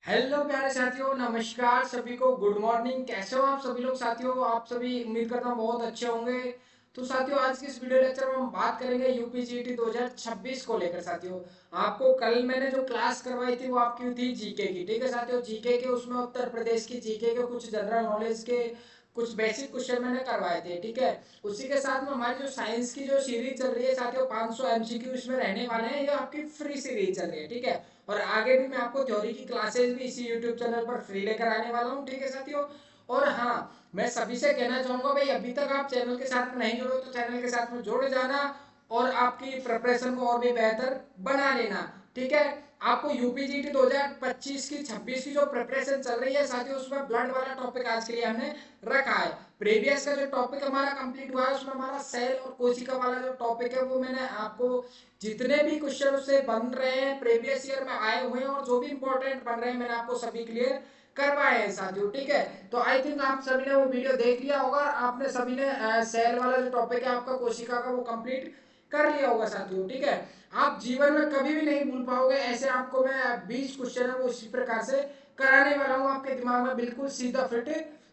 Hello प्यारे साथियों, नमस्कार सभी को। Good morning. कैसे हो आप सभी लोग साथियों? आप सभी उम्मीद करता हूँ बहुत अच्छे होंगे। तो साथियों, आज की इस वीडियो लेक्चर में हम बात करेंगे यूपीजीटी 2026 को लेकर साथियों। आपको कल मैंने जो क्लास करवाई थी वो आपकी थी जीके की। ठीक है साथियों, जीके के उसमें उत्तर प्रदेश की जीके के कुछ जनरल नॉलेज के कुछ बेसिक क्वेश्चन मैंने करवाए थे। ठीक है, उसी के साथ में हमारी जो साइंस की जो सीरीज चल रही है साथियों, 500 एमसीक्यू इसमें रहने वाले हैं। ये आपकी फ्री सीरीज चल रही है। ठीक है, और आगे भी मैं आपको थ्योरी की क्लासेस भी इसी यूट्यूब चैनल पर फ्री लेकर आने वाला हूँ। ठीक है साथियों, और हाँ, मैं सभी से कहना चाहूंगा भाई, अभी तक आप चैनल के साथ में नहीं जुड़े तो चैनल के साथ में जुड़ जाना और आपकी प्रिपरेशन को और भी बेहतर बना लेना। ठीक है, आपको यूपीजीटी 2025 की 26 की जो प्रिपरेशन चल रही है साथियों, उसमें ब्लड वाला टॉपिक आज के लिए हमने रखा है। प्रीवियस का जो टॉपिक हमारा कंप्लीट हुआ है उसमें हमारा सेल और कोशिका वाला जो टॉपिक है वो मैंने आपको जितने भी क्वेश्चन उससे बन रहे हैं प्रीवियस ईयर में आए हुए हैं और जो भी इंपॉर्टेंट बन रहे हैं मैंने आपको सभी क्लियर करवाए हैं साथियों। ठीक है, तो आई थिंक आप सभी ने वो वीडियो देख लिया होगा। आपने सभी ने सेल वाला जो टॉपिक है आपका कोशिका का वो कंप्लीट कर लिया होगा साथियों। ठीक है, आप जीवन में कभी भी नहीं भूल पाओगे। ऐसे आपको मैं 20 क्वेश्चन है वो इसी प्रकार से कराने वाला हूँ, आपके दिमाग में बिल्कुल सीधा फिट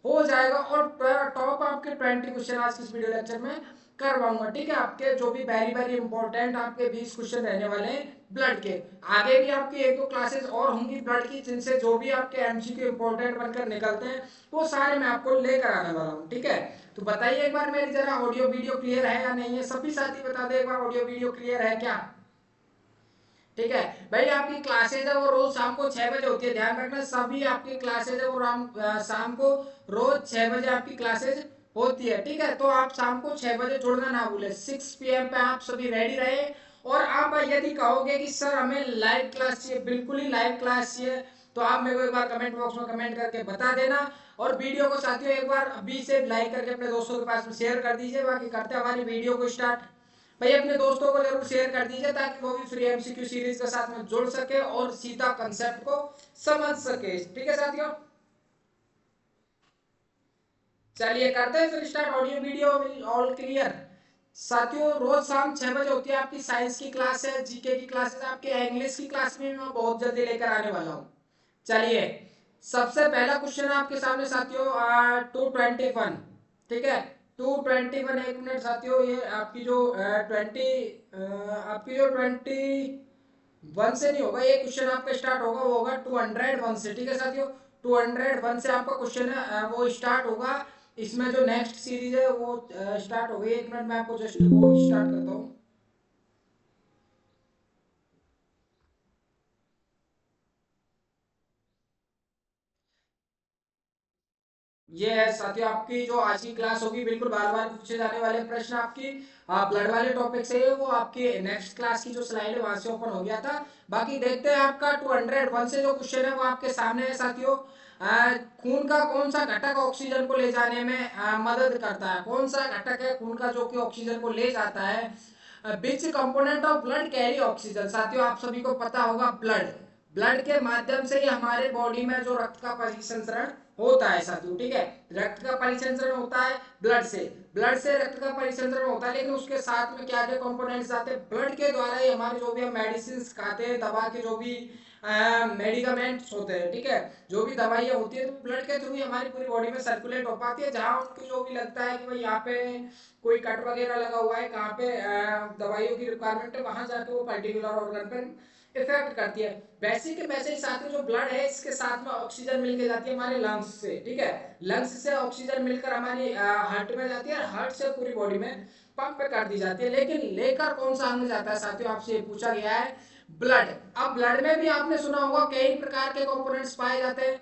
हो जाएगा। और टॉप आपके 20 क्वेश्चन आज की इस वीडियो लेक्चर में करवाऊंगा। ठीक है, आपके जो भी वेरी वेरी इंपॉर्टेंट आपके 20 क्वेश्चन रहने वाले हैं ब्लड के। आगे भी आपकी एक दो क्लासेस और होंगी ब्लड की, जिनसे जो भी आपके एमसीक्यू इंपॉर्टेंट बनकर निकलते हैं वो सारे मैं आपको लेकर आने वाला हूँ। ठीक है, तो बताइए एक बार मेरी जरा ऑडियो वीडियो क्लियर है या नहीं है? सभी साथी बता दे एक बार, ऑडियो वीडियो क्लियर है क्या? ठीक है भाई, आपकी क्लासेज है वो रोज शाम को 6 बजे होती है। ध्यान रखना, सभी आपकी क्लासेज है वो शाम को रोज 6 बजे आपकी क्लासेज होती है। ठीक है, तो आप शाम को 6 बजे जुड़ना ना भूले। 6 PM पे आप सभी रेडी रहे। और आप यदि कहोगे कि सर हमें लाइव क्लास चाहिए, बिल्कुल ही लाइव क्लास चाहिए, तो आप मेरे को एक बार कमेंट बॉक्स में कमेंट करके बता देना। और वीडियो को साथियों एक बार अभी से लाइक करके अपने दोस्तों के पास में शेयर कर दीजिए। बाकी करते हैं हमारी वीडियो को स्टार्ट। भाई अपने दोस्तों को जरूर शेयर कर दीजिए ताकि वो भी फ्री एमसीक्यू सीरीज के साथ में जुड़ सके और सीधा कंसेप्ट को समझ सके। ठीक है साथियों, चलिए करते हैं फिर start. Audio video all clear साथियों? रोज शाम 6 बजे होती है आपकी साइंस की क्लास है, जीके की क्लासेस। आपके इंग्लिश की क्लास में मैं बहुत जल्दी लेकर आने वाला हूँ। चलिए, सबसे पहला क्वेश्चन है आपके सामने साथियों, 221। ठीक है, 221। एक मिनट साथियों, ये आपकी जो 21 से नहीं होगा ये क्वेश्चन, आपका स्टार्ट होगा वो होगा 201 से। ठीक है साथियों, 201 से आपका क्वेश्चन है वो स्टार्ट होगा। इसमें जो नेक्स्ट सीरीज है वो स्टार्ट हो गई। एक मिनट में आपको जस्ट वो स्टार्ट करता हूँ। ये है साथियों आपकी जो आज की क्लास होगी, बिल्कुल बार बार पूछे जाने वाले प्रश्न आपकी ब्लड वाले टॉपिक से है, वो आपकी नेक्स्ट क्लास की जो स्लाइड है वहां से ओपन हो गया था। बाकी देखते हैं आपका 201 से जो क्वेश्चन है वो आपके सामने है साथियों। खून का कौन सा घटक ऑक्सीजन को ले जाने में मदद करता है? कौन सा घटक है खून का जो कि ऑक्सीजन को ले जाता है? विच component of blood carry oxygen? साथियों आप सभी को पता होगा, ब्लड ब्लड के माध्यम से ही हमारे बॉडी में जो रक्त का परिसंचरण होता है साथियों। ठीक है, रक्त का परिसंचरण होता है ब्लड से, ब्लड से रक्त का परिसंचरण होता है। लेकिन उसके साथ में क्या क्या कंपोनेंट्स आते हैं? ब्लड के द्वारा ही हमारे जो भी हम मेडिसिन खाते हैं, दवा के जो भी मेडिकामेंट्स होते हैं, ठीक है, जो भी दवाइयाँ होती है तो ब्लड के थ्रू ही हमारी पूरी बॉडी में सर्कुलेट हो पाती है। जहाँ उनको जो भी लगता है कि भाई यहाँ पे कोई कट वगैरह लगा हुआ है, कहाँ पे दवाइयों की रिक्वायरमेंट है, वहां जाके वो पर्टिकुलर ऑर्गन पे इफेक्ट करती है। वैसे के वैसे ही साथ में जो ब्लड है इसके साथ में ऑक्सीजन मिलकर जाती है हमारे लंग्स से। ठीक है, लंग्स से ऑक्सीजन मिलकर हमारी हार्ट में जाती है, हार्ट से पूरी बॉडी में पंप कर दी जाती है। लेकिन लेकर कौन सा अंग जाता है साथियों, आपसे ये पूछा गया है, ब्लड। अब ब्लड में भी आपने सुना होगा कई प्रकार के कंपोनेंट्स पाए जाते हैं।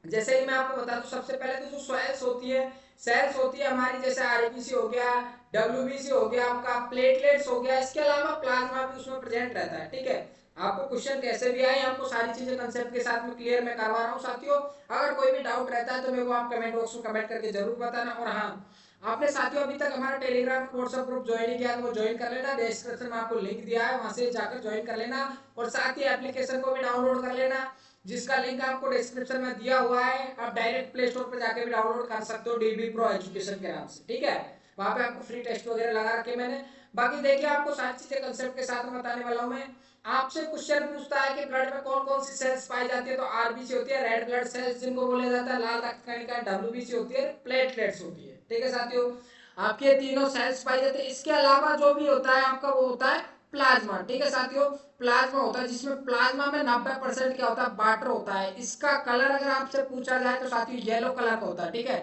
जैसे कि मैं आपको बता दूं, सबसे पहले तो जो सेल्स होती है, सेल्स होती है हमारी, जैसे आरबीसी हो गया, डब्ल्यूबीसी हो गया, आपका प्लेटलेट्स हो गया, इसके अलावा प्लाज्मा भी उसमें प्रेजेंट रहता है। ठीक है, आपको क्वेश्चन कैसे भी आए, आपको सारी चीजें कंसेप्ट के साथ में क्लियर मैं करवा रहा हूँ साथियों। अगर कोई भी डाउट रहता है तो मेरे को आप कमेंट बॉक्स में कमेंट करके जरूर बताना। और हाँ, आपने साथियों अभी तक हमारा टेलीग्राम व्हाट्सएप ग्रुप ज्वाइन नहीं किया तो वो ज्वाइन कर लेना। डिस्क्रिप्शन में आपको लिंक दिया है, वहां से जाकर ज्वाइन कर लेना। और साथ ही एप्लीकेशन को भी डाउनलोड कर लेना, जिसका लिंक आपको डिस्क्रिप्शन में दिया हुआ है। आप डायरेक्ट प्ले स्टोर पर जाके भी डाउनलोड कर सकते हो, डीबी प्रो एजुकेशन के नाम से। ठीक है, वहां पे आपको फ्री टेस्ट वगैरह लगा रखे मैंने। बाकी देखिए आपको सारी चीजें कंसेप्ट के साथ में बताने वाला हूँ मैं। आपसे क्वेश्चन पूछता है कि ब्लड में कौन कौन सी सेल्स पाई जाती है, तो आरबीसी होती है, रेड ब्लड सेल्स जिनको बोला जाता है, लाल रक्त कणिका डब्ल्यूबीसी होती है, प्लेटलेट्स होती है। ठीक है साथियों, आपके तीनों सेल्स पाई जाती है। इसके अलावा जो भी होता है आपका वो होता है प्लाज्मा। ठीक है साथियों, प्लाज्मा होता है जिसमें प्लाज्मा में 90% क्या होता है, वाटर होता है। इसका कलर अगर आपसे पूछा जाए तो साथियों येलो कलर का होता है। ठीक है,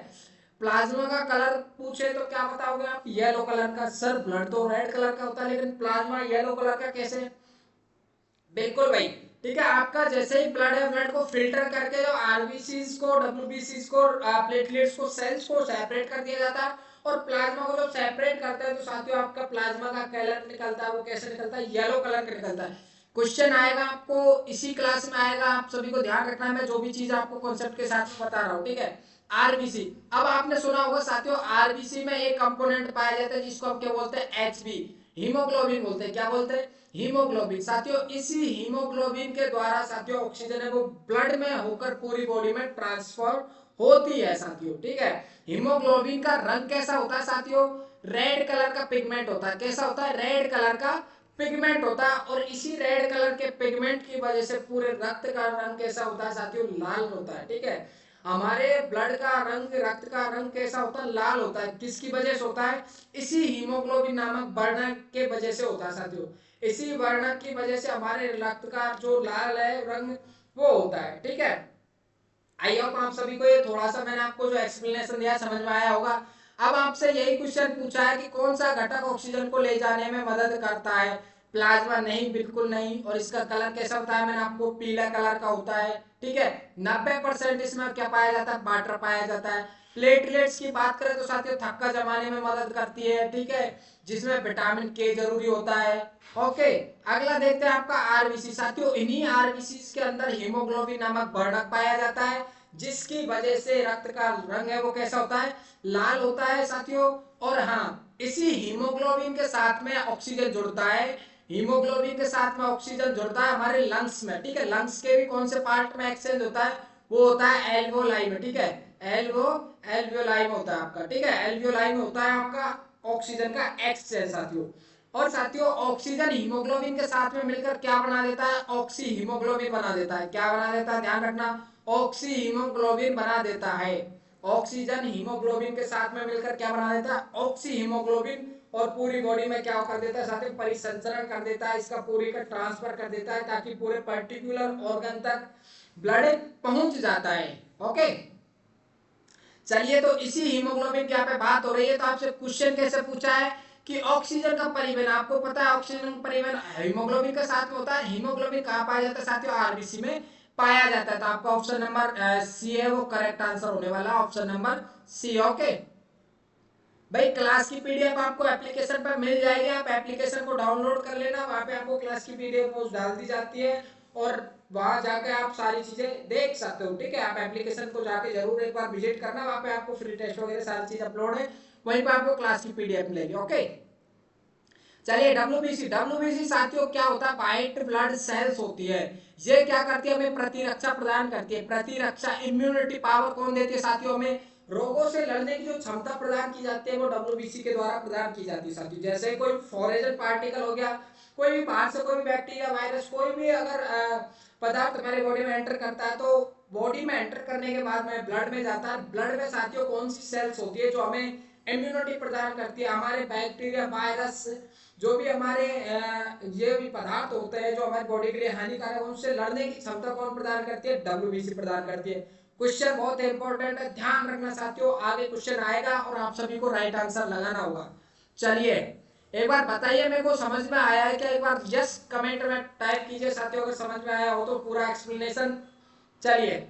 प्लाज्मा का कलर पूछे तो क्या बताओगे आप, येलो कलर का। सर ब्लड तो रेड कलर का होता है लेकिन प्लाज्मा येलो कलर का कैसे? बिल्कुल भाई। ठीक है, आपका जैसे ही ब्लड है, ब्लड को फिल्टर करके जो आरबीसीज को, डब्ल्यूबीसीज को, प्लेटलेट्स को, सेल्स को सेपरेट कर दिया जाता है, और प्लाज्मा को जब सेपरेट करते हैं तो साथियों आपका प्लाज्मा का कलर निकलता है, वो कैसे निकलता है, येलो कलर का निकलता है। क्वेश्चन आएगा आपको इसी क्लास में आएगा, आप सभी को ध्यान रखना है, मैं जो भी चीज आपको कॉन्सेप्ट के साथ बता रहा हूँ। ठीक है, आरबीसी, अब आपने सुना होगा साथियों आरबीसी में एक कंपोनेंट पाया जाता है जिसको हम क्या बोलते हैं, एचबी, हीमोग्लोबिन बोलते हैं। क्या बोलते हैं, हीमोग्लोबिन। साथियों इसी हीमोग्लोबिन के द्वारा साथियों ऑक्सीजन है वो ब्लड में होकर पूरी बॉडी में ट्रांसफर होती है साथियों। ठीक है, हीमोग्लोबिन का रंग कैसा होता है साथियों, रेड कलर का पिगमेंट होता है। कैसा होता है, रेड कलर का पिगमेंट होता है, और इसी रेड कलर के पिगमेंट की वजह से पूरे रक्त का रंग कैसा होता है साथियों, लाल होता है। ठीक है, हमारे ब्लड का रंग, रक्त का रंग कैसा होता है, लाल होता है। किसकी वजह से होता है, इसी हीमोग्लोबिन नामक वर्ण के वजह से होता है साथियों। इसी वर्ण की वजह से हमारे रक्त का जो लाल है रंग वो होता है। ठीक है, आई होप आप सभी को ये थोड़ा सा मैंने आपको जो एक्सप्लेनेशन दिया समझ में आया होगा। अब आपसे यही क्वेश्चन पूछा है कि कौन सा घटक ऑक्सीजन को ले जाने में मदद करता है, प्लाज्मा नहीं, बिल्कुल नहीं। और इसका कलर कैसा होता है, मैंने आपको पीला कलर का होता है। ठीक है, 90% इसमें क्या पाया जाता है, वाटर पाया जाता है। प्लेटलेट्स की बात करें तो साथियों थक्का जमाने में मदद करती है। ठीक है, जिसमें विटामिन के जरूरी होता है। ओके, अगला देखते हैं आपका आरबीसी। साथियों इन्हीं आरबीसी के अंदर हीमोग्लोबिन नामक वर्णक पाया जाता है, जिसकी वजह से रक्त का रंग है वो कैसा होता है, लाल होता है साथियों। और हाँ, इसी हीमोग्लोबिन के साथ में ऑक्सीजन जुड़ता है, हीमोग्लोबिन के साथ में ऑक्सीजन जुड़ता है हमारे लंग्स में। ठीक है, लंग्स के भी कौन से पार्ट में एक्सचेंज होता है, वो होता है एल्वोलाई में। ठीक है, एल्वोलाई में होता है आपका। ठीक है, एल्वोलाई में होता है आपका ऑक्सीजन का एक्सचेंज साथियों। और साथियों ऑक्सीजन हीमोग्लोबिन के साथ में मिलकर क्या बना देता है, ऑक्सी हीमोग्लोबिन बना देता है। क्या बना देता है, ध्यान रखना, ऑक्सी हीमोग्लोबिन बना देता है। ऑक्सीजन हीमोग्लोबिन के साथ में मिलकर क्या बना देता है, ऑक्सी हीमोग्लोबिन। और पूरी बॉडी में क्या कर देता है साथियों, परिसंचरण कर देता है, इसका पूरी का ट्रांसफर कर देता है, ताकि पूरे पर्टिकुलर ऑर्गन तक ब्लड पहुंच जाता है। ओके, चलिए तो इसी हीमोग्लोबिन की यहाँ पे बात हो रही है, तो आपसे क्वेश्चन कैसे पूछा है कि ऑक्सीजन का परिवहन, आपको पता है ऑक्सीजन का परिवहन हीमोग्लोबिन के साथ में होता है। हीमोग्लोबिन कहाँ पाया जाता है साथियों, आरबीसी में पाया जाता है। तो आपका ऑप्शन नंबर सी है वो करेक्ट आंसर होने वाला, ऑप्शन नंबर सी। ओके भाई, क्लास की पीडीएफ आपको एप्लीकेशन पर मिल जाएगी, आप एप्लीकेशन को डाउनलोड कर लेना, वहां पे आपको क्लास की पीडीएफ डाल दी जाती है, और वहां जाके आप सारी चीजें देख सकते हो। ठीक है, आप एप्लीकेशन को जाके जरूर एक बार विजिट करना, वहां पे आपको फ्री टेस्ट वगैरह सारी चीज अपलोड है, वहीं पे आपको क्लास की पीडीएफ मिलेगी। ओके, चलिए डब्ल्यूबीसी। डब्ल्यूबीसी साथियों क्या होता है, व्हाइट ब्लड सेल्स होती है। ये क्या करती है, हमें प्रतिरक्षा प्रदान करती है। प्रतिरक्षा, इम्यूनिटी पावर कौन देती है साथियों, हमें रोगों से लड़ने की जो क्षमता प्रदान की जाती है वो डब्ल्यूबीसी के द्वारा प्रदान की जाती है साथियों। जैसे कोई फॉरेन पार्टिकल हो गया, कोई भी बाहर से कोई भी बैक्टीरिया, वायरस, कोई भी अगर पदार्थ हमारे बॉडी में एंटर करता है, तो बॉडी में एंटर करने के बाद में ब्लड में जाता है। ब्लड में साथियों कौन सी सेल्स होती है जो हमें इम्यूनिटी प्रदान करती है, हमारे बैक्टीरिया, वायरस, जो भी हमारे ये भी पदार्थ होते हैं जो हमारी बॉडी के लिए हानिकारक है, उनसे लड़ने की क्षमता कौन प्रदान करती है, डब्ल्यूबीसी प्रदान करती है। क्वेश्चन बहुत इंपॉर्टेंट है, ध्यान रखना साथियों, आगे क्वेश्चन आएगा और आप सभी को राइट आंसर लगाना होगा। चलिए एक बार बताइए मेरे को समझ में आया है क्या, एक बार यस कमेंट में टाइप कीजिए साथियों, अगर समझ में आया हो तो पूरा एक्सप्लेनेशन। चलिए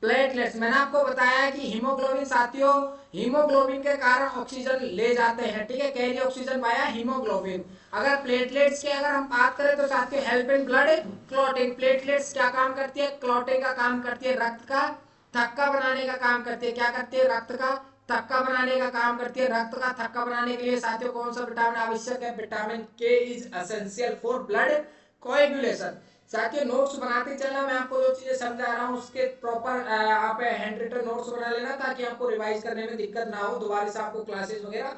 प्लेटलेट्स, मैंने आपको बताया कि हीमोग्लोबिन साथियों, हीमोग्लोबिन के कारण ऑक्सीजन ले जाते हैं। ठीक है, कैरी ऑक्सीजन वाया हीमोग्लोबिन। अगर प्लेटलेट्स की अगर हम बात करें तो साथियों help in blood clotting. Platelets क्या काम करती है, क्लॉटिंग का काम करती है, रक्त का थक्का बनाने का काम करती है। क्या करती है, रक्त का थक्का बनाने का काम करती है। रक्त का थक्का बनाने के लिए साथियों कौन सा विटामिन आवश्यक है, विटामिन के is essential for blood coagulation. साथियों नोट्स बनाते चलना, मैं आपको जो चीजें समझा रहा हूँ उसके प्रॉपर आप हैंड रिटन नोट्स बना लेना, ताकि आपको रिवाइज करने में दिक्कत ना हो, दोबारा से आपको क्लासेस वगैरह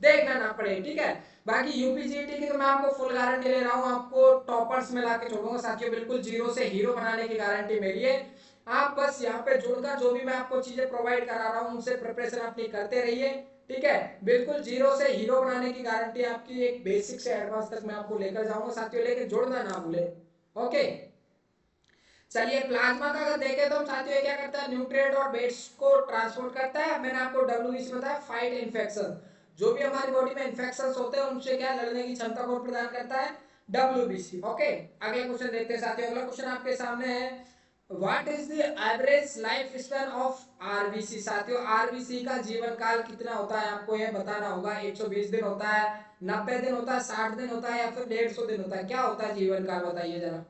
देखना ना पड़े, ठीक है। बाकी यूपीजीटी की तो मैं आपको फुल गारंटी ले रहा हूँ, आपको टॉपर्स में लाके छोड़ूंगा साथियों, बिल्कुल जीरो से हीरो बनाने की गारंटी मेरी है। आप बस यहाँ पे जुड़कर जो भी मैं आपको चीजें प्रोवाइड करा रहा हूँ उनसे प्रिपरेशन अपनी करते रहिए, ठीक है। बिल्कुल जीरो से हीरो बनाने की गारंटी आपकी, एक बेसिक से एडवांस तक मैं आपको लेकर जाऊंगा साथियों, लेके जुड़ना ना भूले, ओके। चलिए प्लाज्मा का अगर देखें तो हम साथियों क्या करता है, न्यूट्रिएंट और वेट्स को ट्रांसपोर्ट करता है। मैंने आपको डब्ल्यूबीसी बताया, फाइट इन्फेक्शन, जो भी हमारी बॉडी में इन्फेक्शंस होते हैं उनसे क्या लड़ने की क्षमता को प्रदान करता है डब्ल्यूबीसी, ओके। अगला क्वेश्चन देखते हैं साथियों, अगला क्वेश्चन आपके सामने है, what is the average life span of RBC. साथियों आरबीसी का जीवन काल कितना होता है आपको यह बताना होगा। 120 दिन होता है, 90 दिन होता है, 60 दिन होता है, या फिर 150 दिन होता है, क्या होता है जीवन काल, बताइए जरा।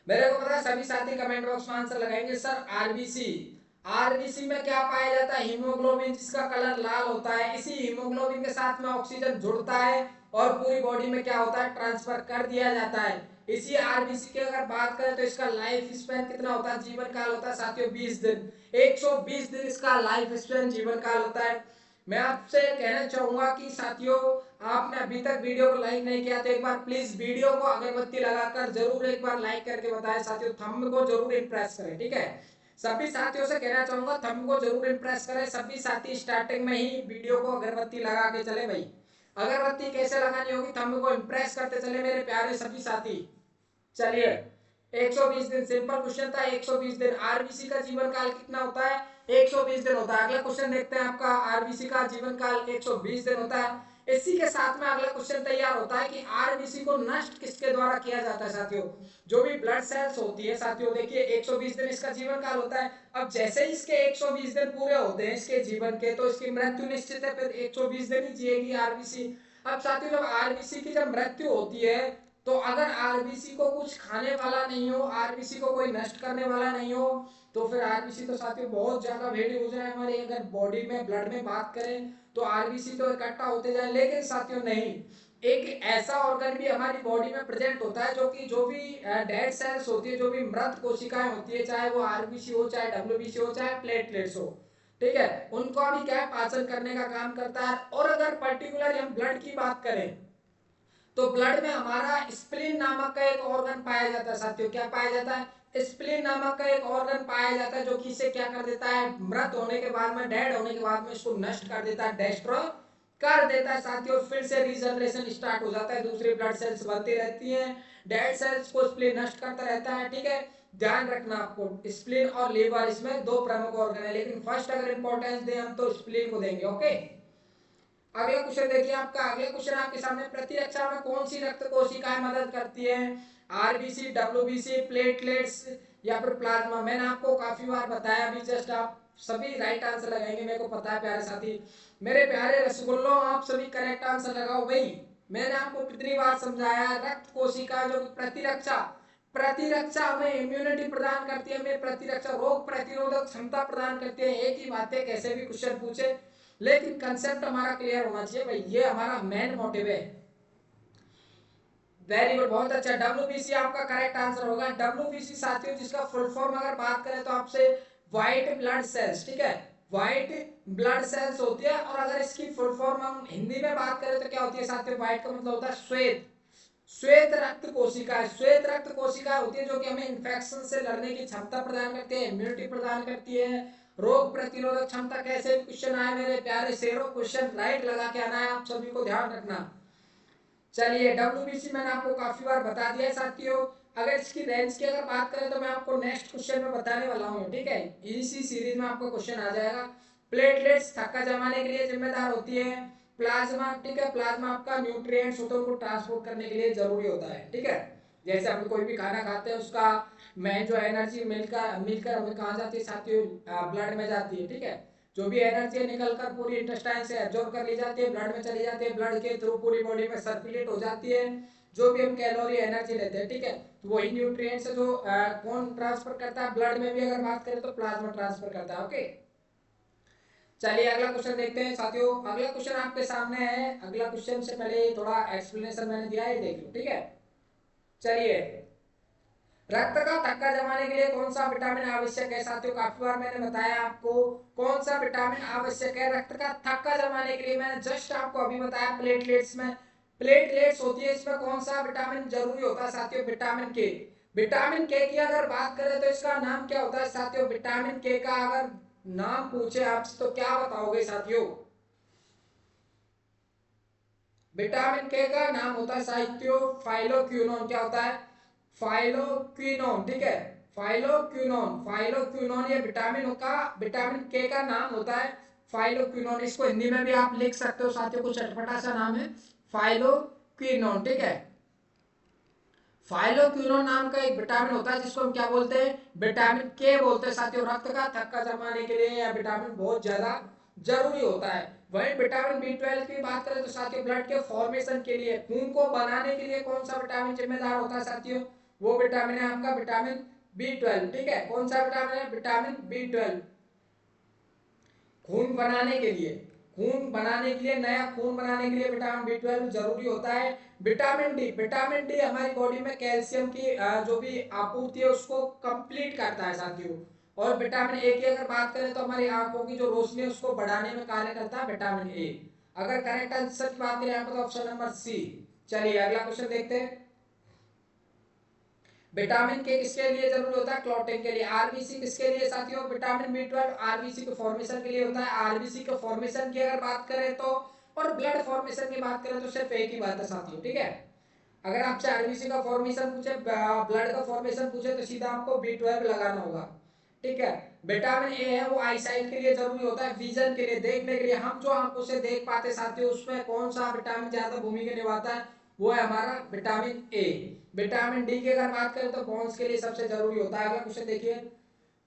मेरे को पता है सभी साथी कमेंट बॉक्स में आंसर लगाएंगे सर आरबीसी। आरबीसी में क्या पाया जाता है, हीमोग्लोबिन, जिसका कलर लाल होता है। इसी हीमोग्लोबिन के साथ में ऑक्सीजन जुड़ता है और पूरी बॉडी में क्या होता है, ट्रांसफर कर दिया जाता है। इसी आरबीसी की अगर बात करें तो इसका लाइफ स्पैन कितना होता है, जीवन काल होता है साथियों 20 दिन। 120 दिन इसका लाइफ स्पैन जीवन काल होता है। मैं आपसे कहना चाहूंगा कि साथियों आपने अभी तक वीडियो को लाइक नहीं किया तो एक बार प्लीज वीडियो को अगरबत्ती लगाकर जरूर एक बार लाइक करके बताएं साथियों, थंब को जरूर इंप्रेस करें, ठीक है। सभी साथियों से कहना चाहूंगा थंब को जरूर इंप्रेस करें। सभी साथी स्टार्टिंग में ही वीडियो को अगरबत्ती लगा के चले भाई। अगरबत्ती कैसे लगानी होगी, थंब को इंप्रेस करते चले मेरे प्यारे सभी साथी। चलिए 120 दिन, सिंपल क्वेश्चन था। 120 दिन आरबीसी का जीवन काल कितना होता है, 120 दिन होता है। अगला क्वेश्चन देखते हैं, आपका आरबीसी का जीवन काल 120 दिन होता है। इसी के साथ में अगला क्वेश्चन तैयार होता है कि आरबीसी को नष्ट किसके द्वारा किया जाता है साथियों। जो भी ब्लड सेल्स होती है साथियों, देखिए 120 दिन इसका जीवन काल होता है। अब जैसे ही इसके 120 दिन पूरे होते हैं इसके जीवन के, तो इसकी मृत्यु निश्चित है, फिर 120 दिन ही जिएगी आरबीसी। अब साथियों जब आरबीसी की जब मृत्यु होती है, तो अगर आरबीसी को कुछ खाने वाला नहीं हो, आरबीसी को कोई नष्ट करने वाला नहीं हो, तो फिर आरबीसी तो साथियों बहुत ज्यादा भेड़ी हो जाए हमारी। अगर बॉडी में ब्लड में बात करें तो आरबीसी तो इकट्ठा होते जाए, लेकिन साथियों नहीं, एक ऐसा ऑर्गन भी हमारी बॉडी में प्रेजेंट होता है जो कि जो भी डेड सेल्स होती है, जो भी मृत कोशिकाएं होती है, चाहे वो आरबीसी हो, चाहे डब्ल्यूबीसी हो, चाहे प्लेटलेट्स हो, ठीक है, उनको भी क्या पाचन करने का काम करता है। और अगर पर्टिकुलर हम ब्लड की बात करें तो ब्लड में हमारा स्प्लीन नामक का एक ऑर्गन पाया जाता है साथियों। क्या पाया जाता है, स्प्लीन नामक का एक ऑर्गन पाया जाता है, जो कि इसे क्या कर देता है, मृत होने के बाद में, डेड होने के बाद में इसको नष्ट कर देता है, डिस्ट्रॉय कर देता है साथियों। फिर से रीजनरेशन स्टार्ट हो जाता है, दूसरी ब्लड सेल्स बनती रहती हैं, डेड सेल्स को स्प्लीन नष्ट करता रहता है, ठीक है। ध्यान रखना आपको, स्प्लीन और लीवर इसमें दो प्रमुख ऑर्गन है, लेकिन फर्स्ट अगर इंपॉर्टेंस दें हम तो स्प्लीन को देंगे, ओके। अगला क्वेश्चन देखिए आपका, अगला क्वेश्चन आपके सामने, प्रतिरक्षा में कौन सी रक्त कोशिकाएं मदद करती है, आरबीसी, डब्ल्यूबीसी, प्लेटलेट्स या फिर प्लाज्मा। मैंने आपको काफी बार बताया, अभी जस्ट आप सभी राइट आंसर लगाएंगे, मेरे को पता है प्यारे साथी, मेरे प्यारे रसगुल्लों, आप सभी करेक्ट आंसर लगाओ भाई। मैंने आपको कितनी बार समझाया, रक्त कोशिका जो प्रतिरक्षा, प्रतिरक्षा हमें इम्यूनिटी प्रदान करती है, हमें प्रतिरक्षा रोग प्रतिरोधक क्षमता प्रदान करती है। एक ही बात है, कैसे भी क्वेश्चन पूछे, लेकिन कंसेप्ट हमारा क्लियर होना चाहिए भाई, ये हमारा मेन मोटिव है। वेरी गुड, बहुत अच्छा, डब्ल्यूबीसी आपका करेक्ट आंसर होगा। डब्ल्यूबीसी साथियों जिसका फुल फॉर्म अगर बात करें तो आपसे व्हाइट ब्लड सेल्स, ठीक है, व्हाइट ब्लड सेल्स होती है। और अगर इसकी फुल फॉर्म हम हिंदी में बात करें तो क्या होती है साथियों, व्हाइट का मतलब होता है श्वेत, श्वेत रक्त कोशिका। श्वेत रक्त कोशिका होती है जो कि हमें इन्फेक्शन से लड़ने की क्षमता प्रदान करती है, इम्यूनिटी प्रदान करती है, रोग प्रतिरोधक क्षमता। कैसे भी क्वेश्चन आए मेरे प्यारे शेरों, क्वेश्चन राइट लगा के आना है, आप सभी को ध्यान रखना। चलिए डब्ल्यूबीसी मैंने आपको काफी बार बता दिया है साथियों। अगर इसकी रेंज की अगर बात करें तो मैं आपको नेक्स्ट क्वेश्चन में बताने वाला हूँ, ठीक है, इसी सीरीज में आपको क्वेश्चन आ जाएगा। प्लेटलेट्स थक्का जमाने के लिए जिम्मेदार होती है, प्लाज्मा, ठीक है, प्लाज्मा आपका न्यूट्रिएंट्स होते हैं उनको ट्रांसपोर्ट करने के लिए जरूरी होता है, ठीक है। जैसे हम कोई भी खाना खाते हैं उसका मैं जो एनर्जी मिलकर मिलकर हमें कहाँ जाती है साथियों, ब्लड में जाती है, ठीक है। जो भी एनर्जी निकल कर पूरी इंटेस्टाइन से एब्जॉर्ब कर ली जाती है, ब्लड में चली जाती है, ब्लड के थ्रू पूरी बॉडी में सर्कुलेट हो जाती है। जो भी हम कैलोरी एनर्जी लेते हैं, ठीक है, तो वही न्यूट्रिएंट्स जो कौन ट्रांसफर करता है, ब्लड में भी अगर बात करें तो प्लाज्मा ट्रांसफर करता है, ओके। चलिए अगला क्वेश्चन देखते हैं साथियों, अगला क्वेश्चन आपके सामने है। अगला क्वेश्चन से पहले थोड़ा एक्सप्लेनेशन मैंने दिया है, देख लो, ठीक है। चलिए रक्त का थक्का जमाने के लिए कौन सा विटामिन आवश्यक है साथियों? काफी बार मैंने बताया आपको कौन सा विटामिन आवश्यक है रक्त का थक्का जमाने के लिए। मैंने जस्ट आपको अभी बताया प्लेटलेट्स में, प्लेटलेट्स होती है, इसमें कौन सा विटामिन जरूरी होता है साथियों? विटामिन के। विटामिन के की अगर बात करें तो इसका नाम क्या होता है साथियों? विटामिन के का अगर नाम पूछे आपसे तो क्या बताओगे साथियों? विटामिन के का नाम होता है साथियों फाइलोक्विनोन। क्या होता है? फाइलोक्विनोन, ठीक है, फाइलोक्विनोन। फाइलोक्विनोन ये विटामिन का, विटामिन के का नाम होता है फाइलोक्विनोन। इसको हिंदी में भी आप लिख सकते हो साथियों, कुछ चटपटा सा नाम है फाइलोक्विनोन, ठीक है। फाइलोक्विनोन नाम का एक विटामिन होता है जिसको हम क्या बोलते हैं? विटामिन के बोलते हैं साथियों। रक्त का थक्का जमाने के लिए यह विटामिन बहुत ज्यादा जरूरी होता है। वहीं विटामिन बी 12 की बात करें तो साथियों ब्लड के फॉर्मेशन के लिए, खून को बनाने के लिए कौन सा विटामिन जिम्मेदार होता है साथियों? वो विटामिन है आपका विटामिन बी 12, ठीक है। कौन सा विटामिन है? Vitamin B 12। खून बनाने के लिए, खून बनाने के लिए, नया खून बनाने के लिए विटामिन बी 12 जरूरी होता है। विटामिन डी, विटामिन डी हमारी बॉडी में कैल्शियम की जो भी आपूर्ति है उसको कंप्लीट करता है साथियों। और विटामिन ए की अगर बात करें तो हमारी आंखों की जो रोशनी है उसको बढ़ाने में कार्य करता है विटामिन ए। अगर करेक्ट आंसर की बात करें यहाँ पर तो ऑप्शन नंबर सी। चलिए अगला क्वेश्चन देखते हैं। विटामिन के किसके लिए जरूरी होता है? क्लॉटिंग के लिए। आरबीसी किसके लिए साथियों? विटामिन बी 12 आरबीसी के फॉर्मेशन के लिए होता है। आरबीसी के फॉर्मेशन की अगर बात करें तो, और ब्लड फॉर्मेशन की बात करें तो सिर्फ एक ही बात है साथियों, ठीक है। अगर आपसे आरबीसी का फॉर्मेशन पूछे, ब्लड का फॉर्मेशन पूछे तो सीधा आपको बी 12 लगाना होगा, ठीक है। विटामिन ए है वो आई साइट के लिए जरूरी होता है, विजन के लिए, देखने के लिए। हम जो आंखों से देख पाते साथियों उसमें कौन सा विटामिन ज्यादा भूमिका निभाता है? वो है हमारा विटामिन ए। विटामिन डी की अगर बात करें तो बोन्स के लिए सबसे जरूरी होता है। अगला क्वेश्चन देखिए,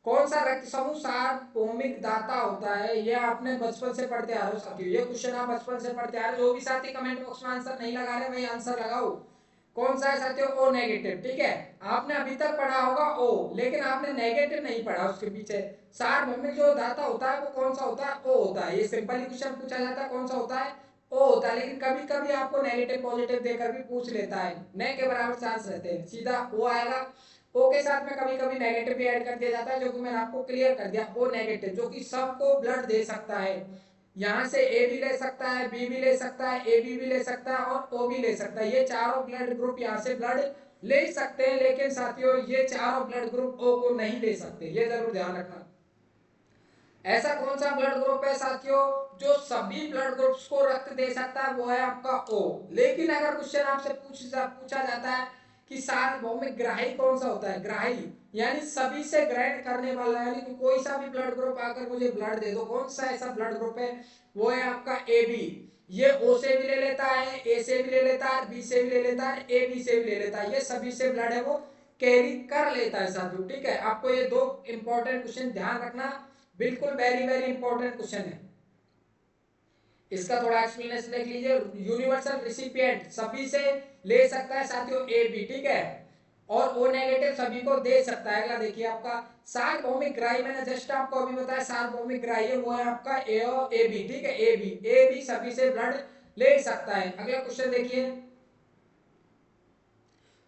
कौन सा रक्त समूह सार्वभौमिक दाता होता है? ये आपने बचपन से पढ़ते आ रहे हो साथियों, ये क्वेश्चन आप बचपन से पढ़ते आ रहे हो। जो भी साथी कमेंट बॉक्स में आंसर नहीं लगा रहे वही आंसर लगाओ। कौन सा है साथियों? ओ नेगेटिव, ठीक है। आपने अभी तक पढ़ा होगा ओ, लेकिन आपने नेगेटिव नहीं पढ़ा। उसके पीछे सार्वभौमिक जो दाता होता है वो कौन सा होता है? ओ होता है। ये सिंपली क्वेश्चन पूछा जाता है कौन सा होता है? ओ होता है। लेकिन कभी कभी आपको नेगेटिव पॉजिटिव देकर भी पूछ लेता है, न के बराबर चांस रहते हैं, सीधा ओ आएगा। ओ के साथ में कभी कभी नेगेटिव भी ऐड कर दिया जाता है, जो कि मैंने आपको क्लियर कर दिया। ओ नेगेटिव जो कि सबको ब्लड दे सकता है, यहाँ से ए भी ले सकता है, बी भी ले सकता है, ए बी भी ले सकता है और ओ भी ले सकता है। ये चारों ब्लड ग्रुप यहाँ से ब्लड ले सकते हैं, लेकिन साथियों ये चारों ब्लड ग्रुप ओ को नहीं ले सकते, ये जरूर ध्यान रखना। ऐसा कौन सा ब्लड ग्रुप है साथियों जो सभी ब्लड ग्रुप्स को रक्त दे सकता है? वो है आपका ओ। लेकिन अगर क्वेश्चन आपसे पूछा जाता है कि सार्वभौमिक ग्राही कौन सा होता है? ग्राही यानी सभी से ग्रहण करने वाला, यानी कि कोई सा भी ब्लड ग्रुप आकर मुझे ब्लड दे दो, कौन सा ऐसा ब्लड ग्रुप है? वो है आपका ए बी। ये ओ से भी ले लेता है, ए से भी ले लेता है, बी से भी ले लेता है, ए बी से भी ले लेता है। ये सभी से ब्लड है वो कैरी कर लेता है साथियों, ठीक है। आपको ये दो इंपॉर्टेंट क्वेश्चन ध्यान रखना, बिल्कुल वेरी वेरी इंपॉर्टेंट क्वेश्चन है। इसका थोड़ा एक्सप्लेनेशन देख लीजिए। यूनिवर्सल रिसिपिएंट सभी से ले सकता है साथियों ए बी, ठीक है, और ओ नेगेटिव सभी को दे सकता है। अगला देखिए आपका सार्वभौमिक ग्राही, मैंने जस्ट आपको अभी बताया सार्वभौमिक ग्राही वो है आपका ए और ए बी, ठीक है। ए बी सभी से ब्लड ले सकता है। अगला क्वेश्चन देखिए,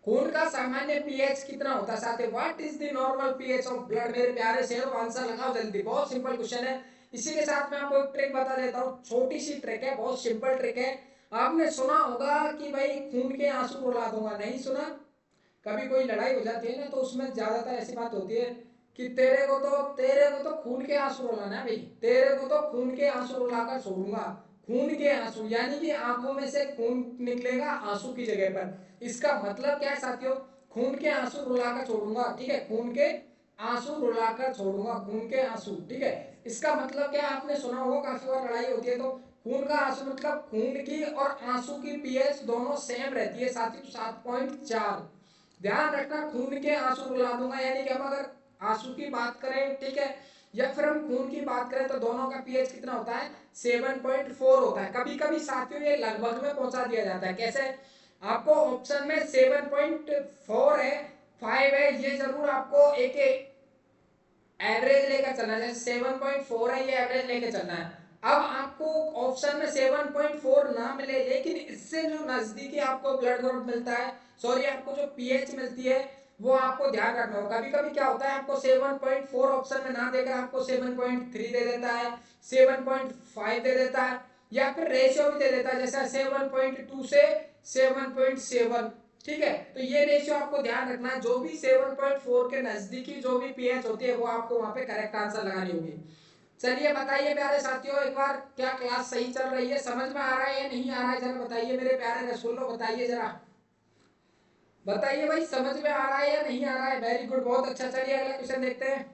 खून का सामान्य पीएच कितना होता है साथियों? What is the normal pH of blood? मेरे प्यारे शेरों आंसर लगाओ जल्दी, बहुत सिंपल क्वेश्चन है। इसी के साथ मैं आपको एक ट्रिक बता देता हूँ, छोटी सी ट्रिक है, बहुत सिंपल ट्रिक है। आपने सुना होगा कि भाई खून के आंसू रुला दूंगा, नहीं सुना? कभी कोई लड़ाई हो जाती है ना तो उसमें ज्यादातर ऐसी बात होती है कि तेरे को तो खून के आंसू रुलाना है भाई, तेरे को तो खून के आंसू रुलाकर छोड़ूंगा। खून के आंसू यानी कि आंखों में से खून निकलेगा आंसू की जगह पर। इसका मतलब क्या है साथियों? खून के आंसू रुलाकर छोड़ूंगा, ठीक है, खून के आंसू रुलाकर छोड़ूंगा, खून के आंसू, ठीक है। इसका मतलब क्या है? आपने सुना होगा काफी बार लड़ाई होती है तो खून का आंसू मतलब खून की और आंसू की पीएच दोनों सेम रहती है साथियों, 7.4। ध्यान रखना, खून के आंसू रुला दूंगा यानी कि हम अगर आंसू की बात करें, ठीक है, या फिर हम खून की बात करें तो दोनों का पीएच कितना होता है? 7.4 होता है। कभी कभी साथियों ये लगभग में पहुंचा दिया जाता है। कैसे? आपको ऑप्शन में 7.4 है, 5 है, ये जरूर आपको एक एवरेज लेकर चलना है। जैसे 7.4 है ये एवरेज लेकर चलना है। अब आपको ऑप्शन में 7.4 ना मिले, लेकिन इससे जो नजदीकी आपको ब्लड ग्रुप मिलता है, सॉरी आपको जो पीएच मिलती है वो आपको ध्यान रखना होगा। कभी कभी क्या होता है, आपको 7.4 ऑप्शन में ना देकर आपको 7.3 दे देता है, 7.5 दे देता है, या फिर रेशियो भी दे देता है, जैसे 7.2 से 7.7। ठीक है, तो ये रेशियो आपको ध्यान रखना है। जो भी 7.4 के नजदीकी जो भी पीएच होती है वो आपको वहां पे करेक्ट आंसर लगानी होगी। चलिए बताइए प्यारे साथियों, एक बार क्या क्लास सही चल रही है, समझ में आ रहा है या नहीं आ रहा है, जरा बताइए मेरे प्यारे रसूलों, बताइए जरा, बताइए भाई, समझ में आ रहा है या नहीं आ रहा है। वेरी गुड, बहुत अच्छा। चलिए अगला क्वेश्चन देखते हैं।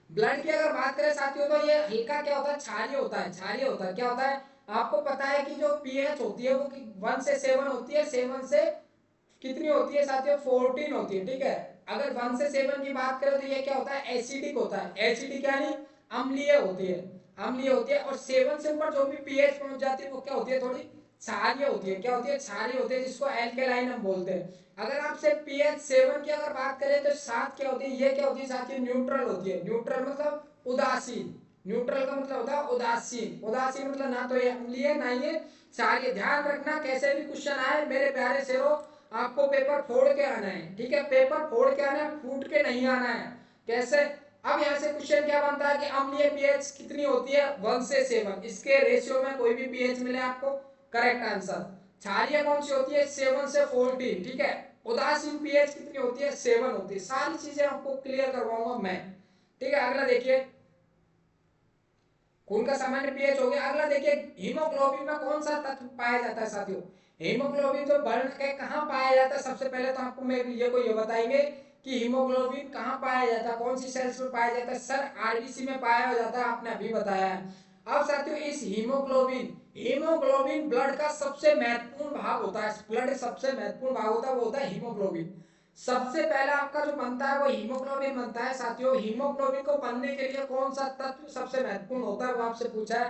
ब्लड की अगर बात करें साथियों, तो ये हल्का क्या होता है, क्षारीय होता है। क्षारीय होता है, क्या होता है, आपको पता है कि जो पीएच होती है वो 1 से 7 होती है, 7 से कितनी होती है साथियों, 14 होती है। ठीक है, अगर 1 से 7 की बात करें तो ये क्या होता है, एसिडिक होता है। एसिडिक यानी अम्लीय होती है, अम्लीय होती है। और 7 से ऊपर जो भी पीएच पहुंच जाती है वो क्या होती है, थोड़ी क्षारीय होती है। क्या होती है, क्षारीय होती है, जिसको एल्केलाइन हम बोलते हैं। अगर आपसे पीएच 7 की अगर बात करें तो 7 क्या होती है, ये क्या होती है साथियों, न्यूट्रल होती है। न्यूट्रल मतलब उदासीन, न्यूट्रल का मतलब होता है उदासीन। उदासीन मतलब ना तो ये अम्लीय ना ये क्षारीय। ध्यान रखना, कैसे भी क्वेश्चन आए मेरे प्यारे शेरों, आपको पेपर फोड़ के आना है। ठीक है, पेपर फोड़ के आना है, फूट के नहीं आना है। कैसे, अब यहाँ से क्वेश्चन क्या बनता है कि अम्लीय पीएच कितनी होती है, 1 से 7। इसके रेशियो में कोई भी पीएच मिले आपको करेक्ट आंसर। क्षारीय कौन सी होती है, 7 से 14। ठीक है, उदासीन पीएच कितनी होती है, 7 होती है। सारी चीजें आपको क्लियर करवाऊंगा मैं। ठीक है, अगला देखिए, खून का सामान्य पीएच हो गया। अगला देखिए, हीमोग्लोबिन में कौन सा तत्व पाया जाता है साथियों। हीमोग्लोबिन जो वर्ण के कहाँ पाया जाता है, सबसे पहले तो आपको मैं ये बताएंगे कि हीमोग्लोबिन कहाँ पाया जाता है, कौन सी सेल्स में पाया जाता है। सर आरबीसी में पाया जाता है, आपने अभी बताया है। अब साथियों, इस हीमोग्लोबिन, हीमोग्लोबिन ब्लड का सबसे महत्वपूर्ण भाग होता है। ब्लड सबसे महत्वपूर्ण भाग होता है, वो होता है हीमोग्लोबिन। सबसे पहला आपका जो बनता है वो हीमोग्लोबिन बनता है साथियों। हीमोग्लोबिन को बनने के लिए कौन सा तत्व सबसे महत्वपूर्ण होता है, वो आपसे पूछा है।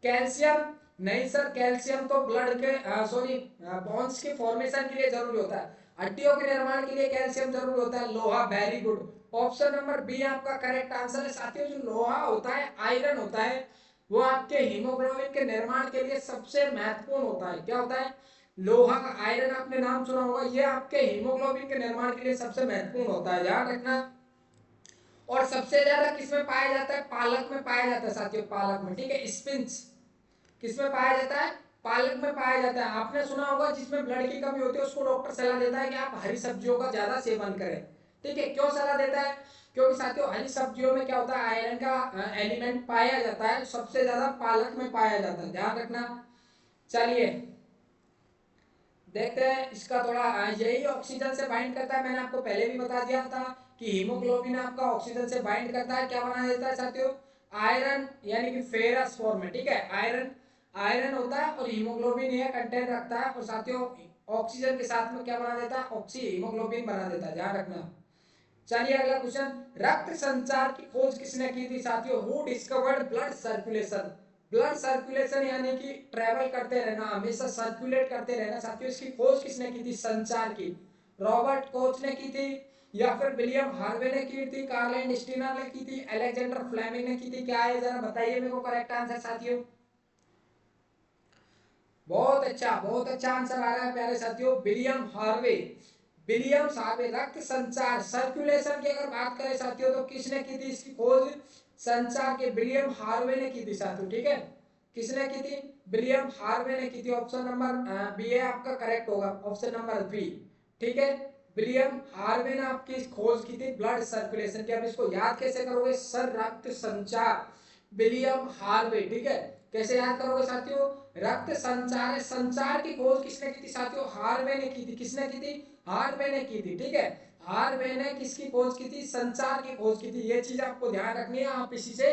कैल्शियम? नहीं सर, कैल्शियम तो ब्लड के सॉरी बोन्स के फॉर्मेशन के लिए जरूरी होता है। हड्डियों के निर्माण के लिए कैल्शियम जरूरी होता है। लोहा, very good, option number B आपका करेक्ट आंसर है साथियों। जो लोहा होता है, आयरन होता है, वो आपके हीमोग्लोबिन के निर्माण के लिए सबसे महत्वपूर्ण होता है। क्या होता है, लोहा, आयरन, आपने नाम सुना होगा, ये आपके हीमोग्लोबिन के निर्माण के लिए सबसे महत्वपूर्ण होता है, ध्यान रखना। और सबसे ज्यादा किसमें पाया जाता है, पालक में पाया जाता है साथियों, पालक में। ठीक है, स्पिंच किसमें पाया जाता है, पालक में पाया जाता है। आपने सुना होगा जिसमें ब्लड की कमी होती है उसको डॉक्टर सलाह देता है कि आप हरी सब्जियों का ज्यादा सेवन करें। ठीक है, क्यों सलाह देता है, क्योंकि साथियों हरी सब्जियों में क्या होता है, आयरन का एलिमेंट पाया जाता है, सबसे ज्यादा पालक में पाया जाता है, ध्यान रखना। चलिए देखते हैं इसका थोड़ा, यही ऑक्सीजन से बाइंड करता है। मैंने आपको पहले भी बता दिया था कि हीमोग्लोबिन आपका ऑक्सीजन से बाइंड करता है, क्या बना देता है साथियों, आयरन, यानी कि फेरस फॉर्म में। ठीक है, आयरन, आयरन होता है और हीमोग्लोबिन ये कंटेंट रखता है, और साथियों ऑक्सीजन के साथ में क्या बना देता है, ऑक्सी हीमोग्लोबिन बना देता है, ध्यान रखना। चलिए अगला क्वेश्चन, रक्त संचार की खोज किसने की थी साथियों, who discovered blood circulation. Blood circulation यानी कि ट्रेवल करते रहना, हमेशा सर्कुलेट करते रहना साथियों, इसकी खोज किसने की थी, संचार की, रॉबर्ट कोच ने की थी, या फिर विलियम हार्वे ने की थी, कार्ल स्टीनर ने की थी, अलेक्जेंडर फ्लेमिंग ने की थी, क्या है जरा बताइए मेरे को करेक्ट आंसर साथियों। बहुत अच्छा आंसर आ रहा है प्यारे साथियों, विलियम हार्वे। विलियम हार्वे, रक्त संचार, सर्कुलेशन की अगर बात करें साथियों तो किसने की थी इसकी खोज, संचार के विलियम हार्वे ने की थी साथियों। ठीक है, किसने की थी, विलियम हार्वे ने की थी। ऑप्शन नंबर बी है आपका करेक्ट होगा, ऑप्शन नंबर बी। ठीक है, विलियम हार्वे ने आपकी खोज की थी ब्लड सर्कुलेशन की। अब इसको याद कैसे करोगे, सर रक्त संचार, विलियम हार्वे। ठीक है, कैसे याद करोगे साथियों, रक्त संचार है, संचार की खोज किसने की थी साथियों, हार्वे ने की थी। किसने की थी, हार्वे ने की थी। ठीक है, हार्वे ने किसकी खोज की थी, संचार की खोज की थी। ये चीज आपको ध्यान रखनी है, आप इसी से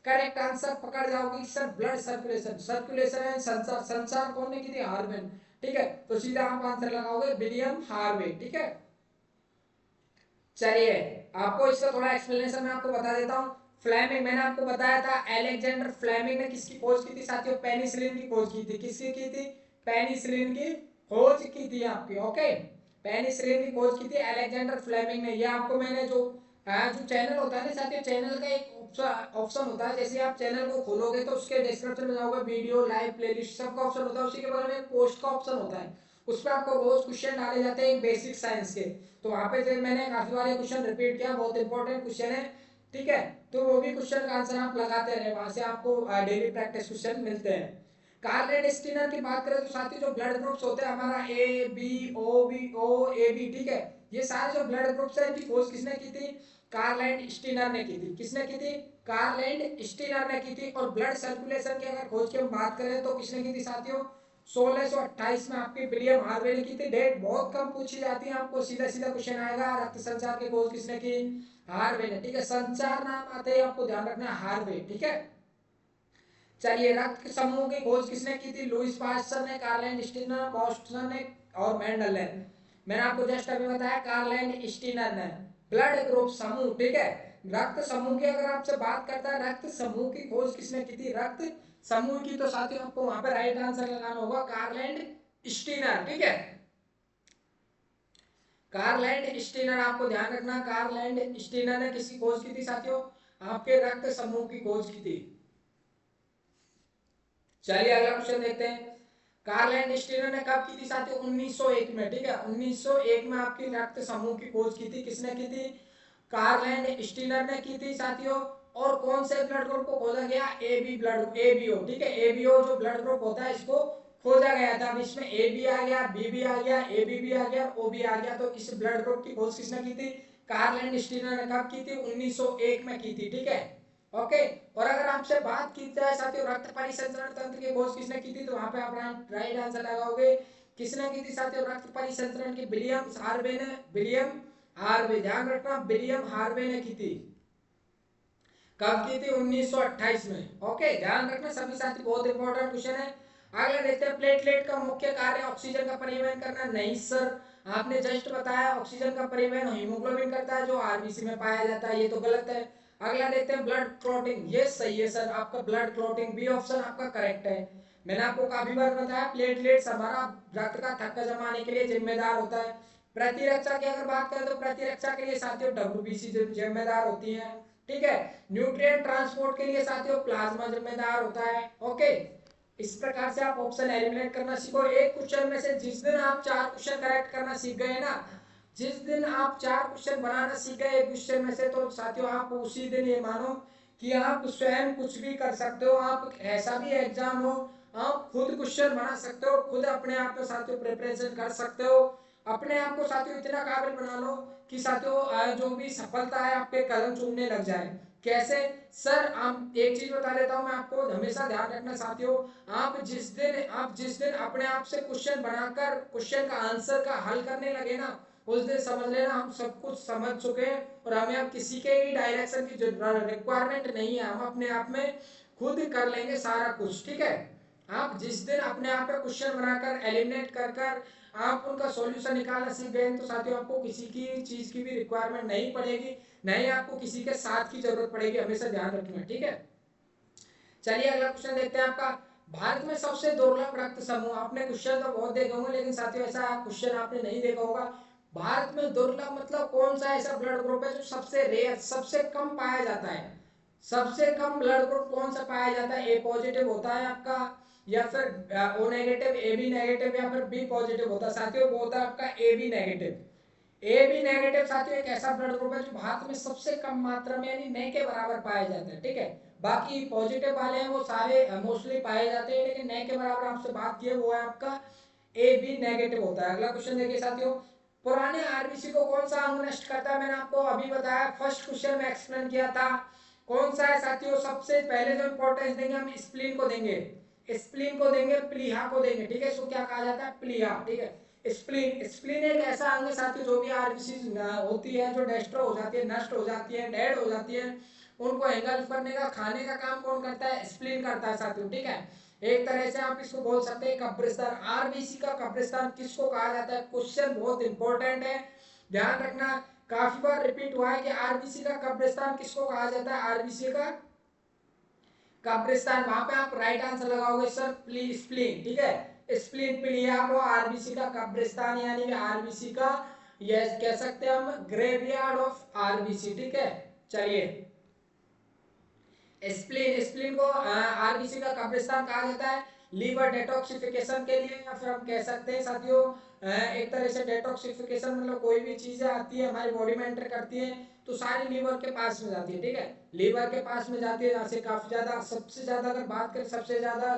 करेक्ट आंसर पकड़ जाओगे। सर ब्लड सर्कुलेशन, सर्कुलेशन है संचार, संचार कौन ने की थी, हार्वे। ठीक है, तो सीधा आप आंसर लगाओगे विलियम हार्वे। ठीक है, चलिए आपको इसका थोड़ा एक्सप्लेनेशन मैं आपको बता देता हूँ। फ्लेमिंग, मैंने आपको बताया था अलेक्जेंडर फ्लेमिंग ने किसकी खोज की थी साथियों, पेनिसिलिन की खोज की थी। किसकी की थी, पेनिसिलिन की खोज की थी आपकी। ओके, पेनिसिलिन की खोज की थी अलेक्जेंडर फ्लेमिंग ने। ये आपको मैंने जो चैनल होता है ना साथियों, चैनल का एक ऑप्शन होता है, जैसे आप चैनल को खोलोगे तो उसके डिस्क्रिप्शन में जाओगे, वीडियो, लाइव, प्लेलिस्ट, सबका ऑप्शन होता है, उसी के बगल में पोस्ट का ऑप्शन होता है, उस पर आपको रोज क्वेश्चन डाले जाते हैं बेसिक साइंस के। तो वहां पे मैंने काफी बार ये क्वेश्चन रिपीट किया, बहुत इंपॉर्टेंट क्वेश्चन है, ठीक है। तो वो भी क्वेश्चन का आंसर आप लगाते रहे, वहां से आपको डेली प्रैक्टिस क्वेश्चन मिलते हैं। कार्ल एंड स्टीनर की बात करें तो साथी जो ब्लड ग्रुप्स होते हैं हमारा A B O B O A B, ठीक है, ये सारे जो ब्लड ग्रुप्स है इनकी खोज किसने की थी? कार्ल एंड स्टीनर ने की थी। किसने की थी? कार्ल एंड स्टीनर ने की थी। और ब्लड सर्कुलेशन की अगर खोज की हम बात करें तो किसने की थी साथियों? 1628 में आपकी विलियम हार्वे ने की थी। डेट बहुत कम पूछी जाती है, आपको सीधा सीधा क्वेश्चन आएगा। रक्त संचार की खोज किसने की? हार्वे ने, ठीक है। संचार नाम आते ही आपको ध्यान रखना हार्वे, ठीक है। चलिए, रक्त समूह की खोज किसने की थी? लुईस पास्चर ने, कार्ल एंड स्टीनर, बॉस्टन ने और मेंडल ने। मैंने आपको जस्ट अभी बताया कार्ल एंड स्टीनर ने। ब्लड ग्रुप समूह, ठीक है, रक्त समूह की अगर आपसे बात करता है, रक्त समूह की खोज किसने की थी? रक्त समूह की, तो साथियों आपको वहां पर राइट आंसर लगाना होगा कार्ल एंड स्टीनर, ठीक है। कार्ल एंड स्टीनर, आपको ध्यान रखना, कार्ल एंड स्टीनर ने किसकी खोज की थी साथियों? आपके रक्त समूह की खोज की थी। चलिए अगला क्वेश्चन देखते हैं। कार्ल एंड स्टीनर ने कब की थी साथियों? 1901 में, ठीक है। 1901 में आपकी रक्त समूह की खोज की थी। किसने की थी? कार्ल एंड स्टीनर ने की थी साथियों। और कौन से ब्लड ग्रुप को खोजा गया? ए बी ब्लड, एबीओ, ठीक है। एबीओ जो ब्लड ग्रुप होता है इसको खोजा गया था। अब इसमें ए बी आ गया, बी भी आ गया, ए बी भी आ गया, ओ भी आ गया। तो इस ब्लड ग्रुप की खोज किसने की थी? कार्ल एंड स्टीनर ने कब की थी? 1901 में की थी, ठीक है। ओके। और अगर आपसे बात की जाए साथियों रक्त परिसंचरण तंत्र की खोज किसने की थी, तो वहां पे आप राइट आंसर लगाओगे। किसने की थी साथियों रक्त परिसंचरण की? विलियम हार्वे ने, विलियम हार्वे, ध्यान रखना, विलियम हार्वे ने की थी। कब की थी? 1928 में। ओके, ध्यान रखना सभी साथी, बहुत इंपॉर्टेंट क्वेश्चन है। अगला देखते हैं, प्लेटलेट का मुख्य कार्य ऑक्सीजन का परिवहन करना। नहीं सर, आपने जस्ट बताया ऑक्सीजन का परिवहन हीमोग्लोबिन करता है जो आरबीसी में पाया जाता है, ये तो गलत है। अगला देखते हैं, ब्लड क्लॉटिंग, ये सही है सर, आपका ब्लड क्लॉटिंग बी ऑप्शन आपका करेक्ट है। मैंने आपको काफी बार बताया प्लेटलेट्स हमारा रक्त का थक्का जमाने के लिए जिम्मेदार होता है। प्रतिरक्षा की अगर बात करें तो प्रतिरक्षा के लिए साथियों डब्ल्यूबीसी जिम्मेदार होती है, ठीक है। न्यूट्रिएंट ट्रांसपोर्ट के लिए साथियों प्लाज्मा जिम्मेदार होता है। ओके, इस प्रकार से आप ऑप्शन एलिमिनेट करना सीखो। एक क्वेश्चन में से जिस दिन आप 4 क्वेश्चन करेक्ट करना सीख गए ना, जिस दिन आप 4 क्वेश्चन बनाना सीख गए क्वेश्चन में से, तो साथियों आप उसी दिन ये मानो कि आप स्वयं कुछ भी कर सकते हो। आप ऐसा भी एग्जाम हो, आप खुद क्वेश्चन बना सकते हो, खुद अपने आप में साथियों प्रिपरेशन कर सकते हो। अपने आप को साथियों इतना काबिल बना लो कि साथियों जो भी सफलता है आपके कदम चूमने लग जाए। कैसे सर? आप एक चीज बता देता हूं मैं आपको, हमेशा ध्यान रखना साथियों, आप जिस दिन अपने आप से क्वेश्चन बनाकर क्वेश्चन का आंसर का हल करने लगे ना, उस दिन समझ लेना हम सब कुछ समझ चुके हैं और हमें अब किसी के भी डायरेक्शन की रिक्वायरमेंट नहीं है। हम अपने आप में खुद कर लेंगे सारा कुछ, ठीक है। आप जिस दिन अपने आप पे क्वेश्चन बनाकर एलिमिनेट कर कर आप उनका सॉल्यूशन निकालना सीख गए तो साथियों आपको किसी की चीज की भी रिक्वायरमेंट नहीं पड़ेगी, नहीं आपको किसी के साथ की जरूरत पड़ेगी, हमेशा ध्यान रखना, ठीक है। चलिए अगला क्वेश्चन देखते हैं आपका, भारत में सबसे दुर्लभ रक्त समूह। आपने क्वेश्चन तो बहुत देखे होंगे लेकिन साथियों ऐसा क्वेश्चन आपने नहीं देखा होगा। भारत में दुर्लभ मतलब कौन सा ऐसा ब्लड ग्रुप है जो सबसे रेयर, सबसे कम पाया जाता है? सबसे कम ब्लड ग्रुप कौन सा पाया जाता है? ए पॉजिटिव होता है आपका, या फिर O negative, A B negative, या फिर बी पॉजिटिव होता है साथियों, वो होता है आपका A B negative. A B negative साथियों एक ऐसा ब्लड ग्रुप है जो भारत में सबसे कम मात्रा में यानी न के बराबर पाया जाता है, ठीक है। बाकी पॉजिटिव वाले हैं वो सारे मोस्टली पाए जाते हैं, लेकिन न के बराबर आपसे बात की है वो है आपका ए बी नेगेटिव होता है। अगला क्वेश्चन देखिए साथियों, पुराने आरबीसी को कौन सा अंग नष्ट करता है? मैंने आपको अभी बताया, फर्स्ट क्वेश्चन में एक्सप्लेन किया था। कौन सा है साथियों? सबसे पहले जो इंपॉर्टेंस देंगे हम स्प्लीन को देंगे, स्प्लीन को देंगे, प्लीहा को देंगे, ठीक है। इसको क्या कहा जाता है? प्लीहा, ठीक है। स्प्लीन, स्प्लीन एक ऐसा अंग साथी जो भी आरबीसी होती है जो डेस्ट्रो हो जाती है, नष्ट हो जाती है, डेड हो जाती है, उनको एंगल्फ करने का, खाने का काम कौन करता है? स्प्लीन करता है साथियों, ठीक है। एक तरह से आप इसको बोल सकते हैं कब्रिस्तान। आरबीसी का कब्रिस्तान किसको कहा जाता है? क्वेश्चन बहुत इंपॉर्टेंट है, ध्यान रखना, काफी बार रिपीट हुआ है कि आरबीसी का कब्रिस्तान किसको कहा जाता है? आरबीसी का कब्रिस्तान, वहां पे आप राइट आंसर लगाओगे सर स्प्लीन, ठीक है। स्प्लीन प्लिया को आरबीसी का कब्रिस्तान यानी आरबीसी का, ये कह सकते हैं हम ग्रेवयार्ड ऑफ आरबीसी, ठीक है। चलिए, स्प्लीन, स्प्लीन को आरबीसी का कब्रिस्तान कहा जाता है। लीवर डेटॉक्सिफिकेशन के लिए, या फिर हम कह सकते हैं साथियों एक तरह से डेटॉक्सिफिकेशन मतलब कोई भी चीजें आती है हमारी बॉडी में एंटर करती है तो सारी लीवर के पास में जाती है, ठीक है, लीवर के पास में जाती है, जहाँ से काफी ज्यादा, सबसे ज्यादा अगर बात करें सबसे ज्यादा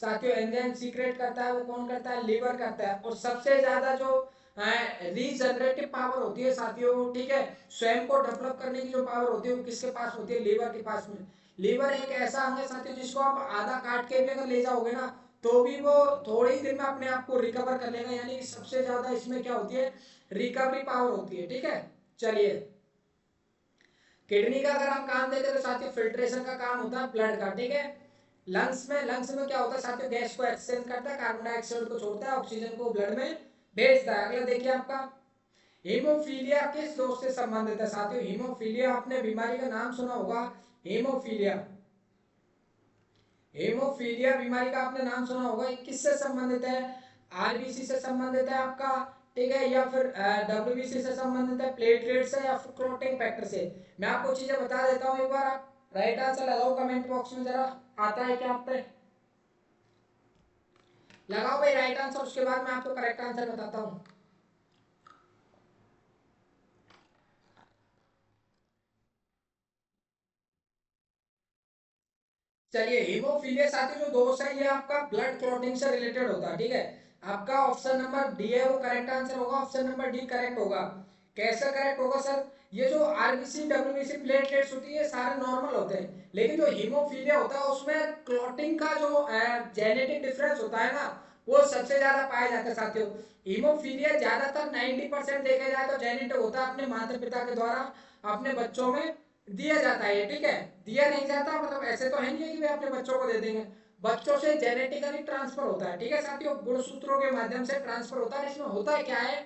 साथियों एंजाइम सीक्रेट करता है वो कौन करता है, लीवर करता है। और सबसे ज्यादा जो रीजनरेटिव पावर होती है साथियों, ठीक है, स्वयं को डेवलप करने की जो पावर होती है वो किसके पास होती है, लीवर के पास में। लीवर एक ऐसा अंग है साथियों जिसको आप आधा काट के भी अगर ले जाओगे ना तो भी वो थोड़े ही दिन में अपने आप को रिकवर कर लेगा, यानी कि सबसे ज्यादा इसमें क्या होती है, रिकवरी पावर होती है, ठीक है। चलिए, किडनी का अगर हम काम देखें तो साथियों फिल्ट्रेशन का काम होता है ब्लड का, ठीक है। लंग्स में क्या होता है साथियों, गैस को एक्सचेंज करता है, कार्बन डाइऑक्साइड को छोड़ता है, ऑक्सीजन को ब्लड में भेजता है। अगला देखिए आपका, हीमोफीलिया किस दोष से संबंधित है साथियों, हीमोफीलिया आपने बीमारी का नाम सुना होगा, हीमोफीलिया, हेमोफीलिया बीमारी का आपने नाम सुना होगा, किससे संबंधित है, आरबीसी से संबंधित है आपका, ठीक है, या फिर डब्ल्यूबीसी से संबंधित है, प्लेटलेट से या फिर क्लोटिंग फैक्टर से। मैं आपको चीजें बता देता हूं, एक बार आप राइट आंसर लगाओ कमेंट बॉक्स में, जरा आता है क्या आप पे, लगाओ भाई राइट आंसर, उसके बाद मैं आपको करेक्ट आंसर बताता हूँ। चलिए, हीमोफीलिया साथी जो दोष है ये आपका ब्लड क्लॉटिंग से रिलेटेड होता है, ठीक है। आपका ऑप्शन नंबर डी है वो करेक्ट आंसर होगा, ऑप्शन नंबर डी करेक्ट होगा। कैसे करेक्ट होगा सर, ये जो आरबीसी डब्ल्यूबीसी प्लेटलेट्स होती है सारे नॉर्मल होते हैं, लेकिन जो हीमोफीलिया होता है उसमें क्लॉटिंग का जो जेनेटिक डिफरेंस होता है ना वो सबसे ज्यादा पाया जाता है साथियों। हीमोफीलिया ज्यादातर 90% देखा जाए तो जेनेटिक होता है, अपने माता पिता के द्वारा अपने बच्चों में दिया जाता है, ठीक है। दिया नहीं जाता मतलब ऐसे तो है नहीं है कि वे अपने बच्चों को दे देंगे, बच्चों से जेनेटिकली ट्रांसफर होता है, ठीक है साथियों, गुणसूत्रों के माध्यम से ट्रांसफर होता है। इसमें होता है क्या है,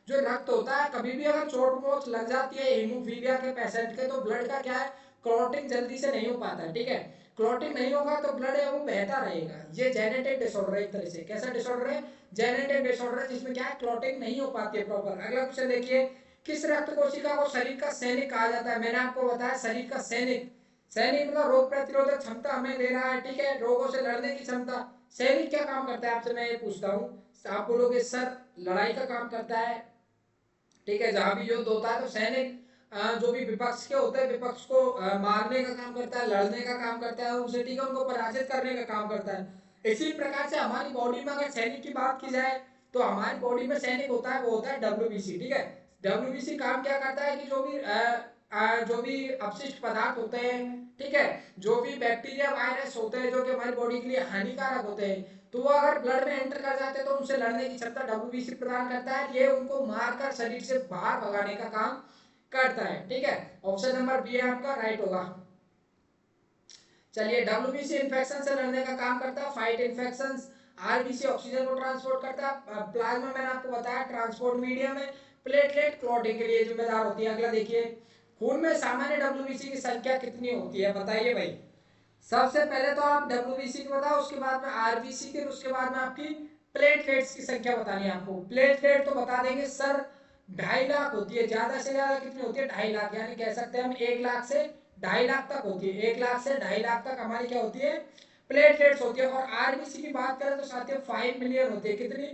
जो रक्त होता है कभी भी अगर चोट मोच लग जाती है हीमोफीलिया के पेशेंट के तो ब्लड का क्या है, क्लॉटिंग जल्दी से नहीं हो पाता है, ठीक है। क्लॉटिंग नहीं होगा तो ब्लड है वो बहता रहेगा, ये जेनेटिक डिसऑर्डर है एक तरह से। कैसा डिसऑर्डर है, जेनेटिक डिसऑर्डर है, जिसमें क्या है क्लॉटिंग नहीं हो पाती है प्रॉपर। अगला क्वेश्चन देखिए, किस रक्त कोशिका को शरीर का सैनिक कहा जाता है, मैंने आपको बताया शरीर का सैनिक, सैनिक मतलब रोग प्रतिरोधक क्षमता हमें दे रहा है, ठीक है, रोगों से लड़ने की क्षमता। सैनिक क्या काम करता है आपसे मैं ये पूछता हूँ, आप बोलोगे सर लड़ाई का काम करता है, ठीक है, जहां भी युद्ध होता है तो सैनिक जो भी विपक्ष के होते हैं विपक्ष को मारने का काम करता है, लड़ने का काम करता है उनसे, ठीक है, उनको पराजित करने का काम करता है। इसी प्रकार से हमारी बॉडी में अगर सैनिक की बात की जाए तो हमारी बॉडी में सैनिक होता है वो होता है डब्ल्यूबीसी, ठीक है। डब्ल्यूबीसी काम क्या करता है कि जो भी अपशिष्ट पदार्थ होते हैं, ठीक है, जो भी बैक्टीरिया वायरस होते हैं जो कि हमारी बॉडी के लिए हानिकारक होते हैं तो वो अगर ब्लड में एंटर कर जाते हैं तो उनसे लड़ने की क्षमता डब्ल्यूबीसी प्रदान करता है, ये उनको मारकर शरीर से बाहर भगाने का काम करता है, ठीक है। ऑप्शन नंबर बी है आपका राइट होगा। चलिए, डब्ल्यूबीसी इन्फेक्शन से लड़ने का काम करता है, फाइट इन्फेक्शन। आरबीसी ऑक्सीजन को ट्रांसपोर्ट करता है, प्लाज्मा मैंने आपको बताया ट्रांसपोर्ट मीडियम है, प्लेटलेट क्लॉटिंग के लिए जिम्मेदार होती है। अगला देखिए, खून में सामान्य डब्ल्यूबीसी की संख्या कितनी होती है बताइए भाई। सबसे पहले तो आप डब्ल्यूबीसी की बताओ, उसके बाद में आरबीसी की, उसके बाद में आपकी प्लेटलेट्स की संख्या बतानी है आपको। प्लेटलेट तो बता देंगे सर 2.5 लाख होती है, ज्यादा से ज्यादा कितनी होती है 2.5 लाख, यानी कह सकते हैं हम 1 लाख से 2.5 लाख तक होती है, 1 लाख से 2.5 लाख तक हमारी क्या होती है, प्लेटलेट्स होती है। और आरबीसी की बात करें तो साथियों 5 मिलियन होती है, कितनी,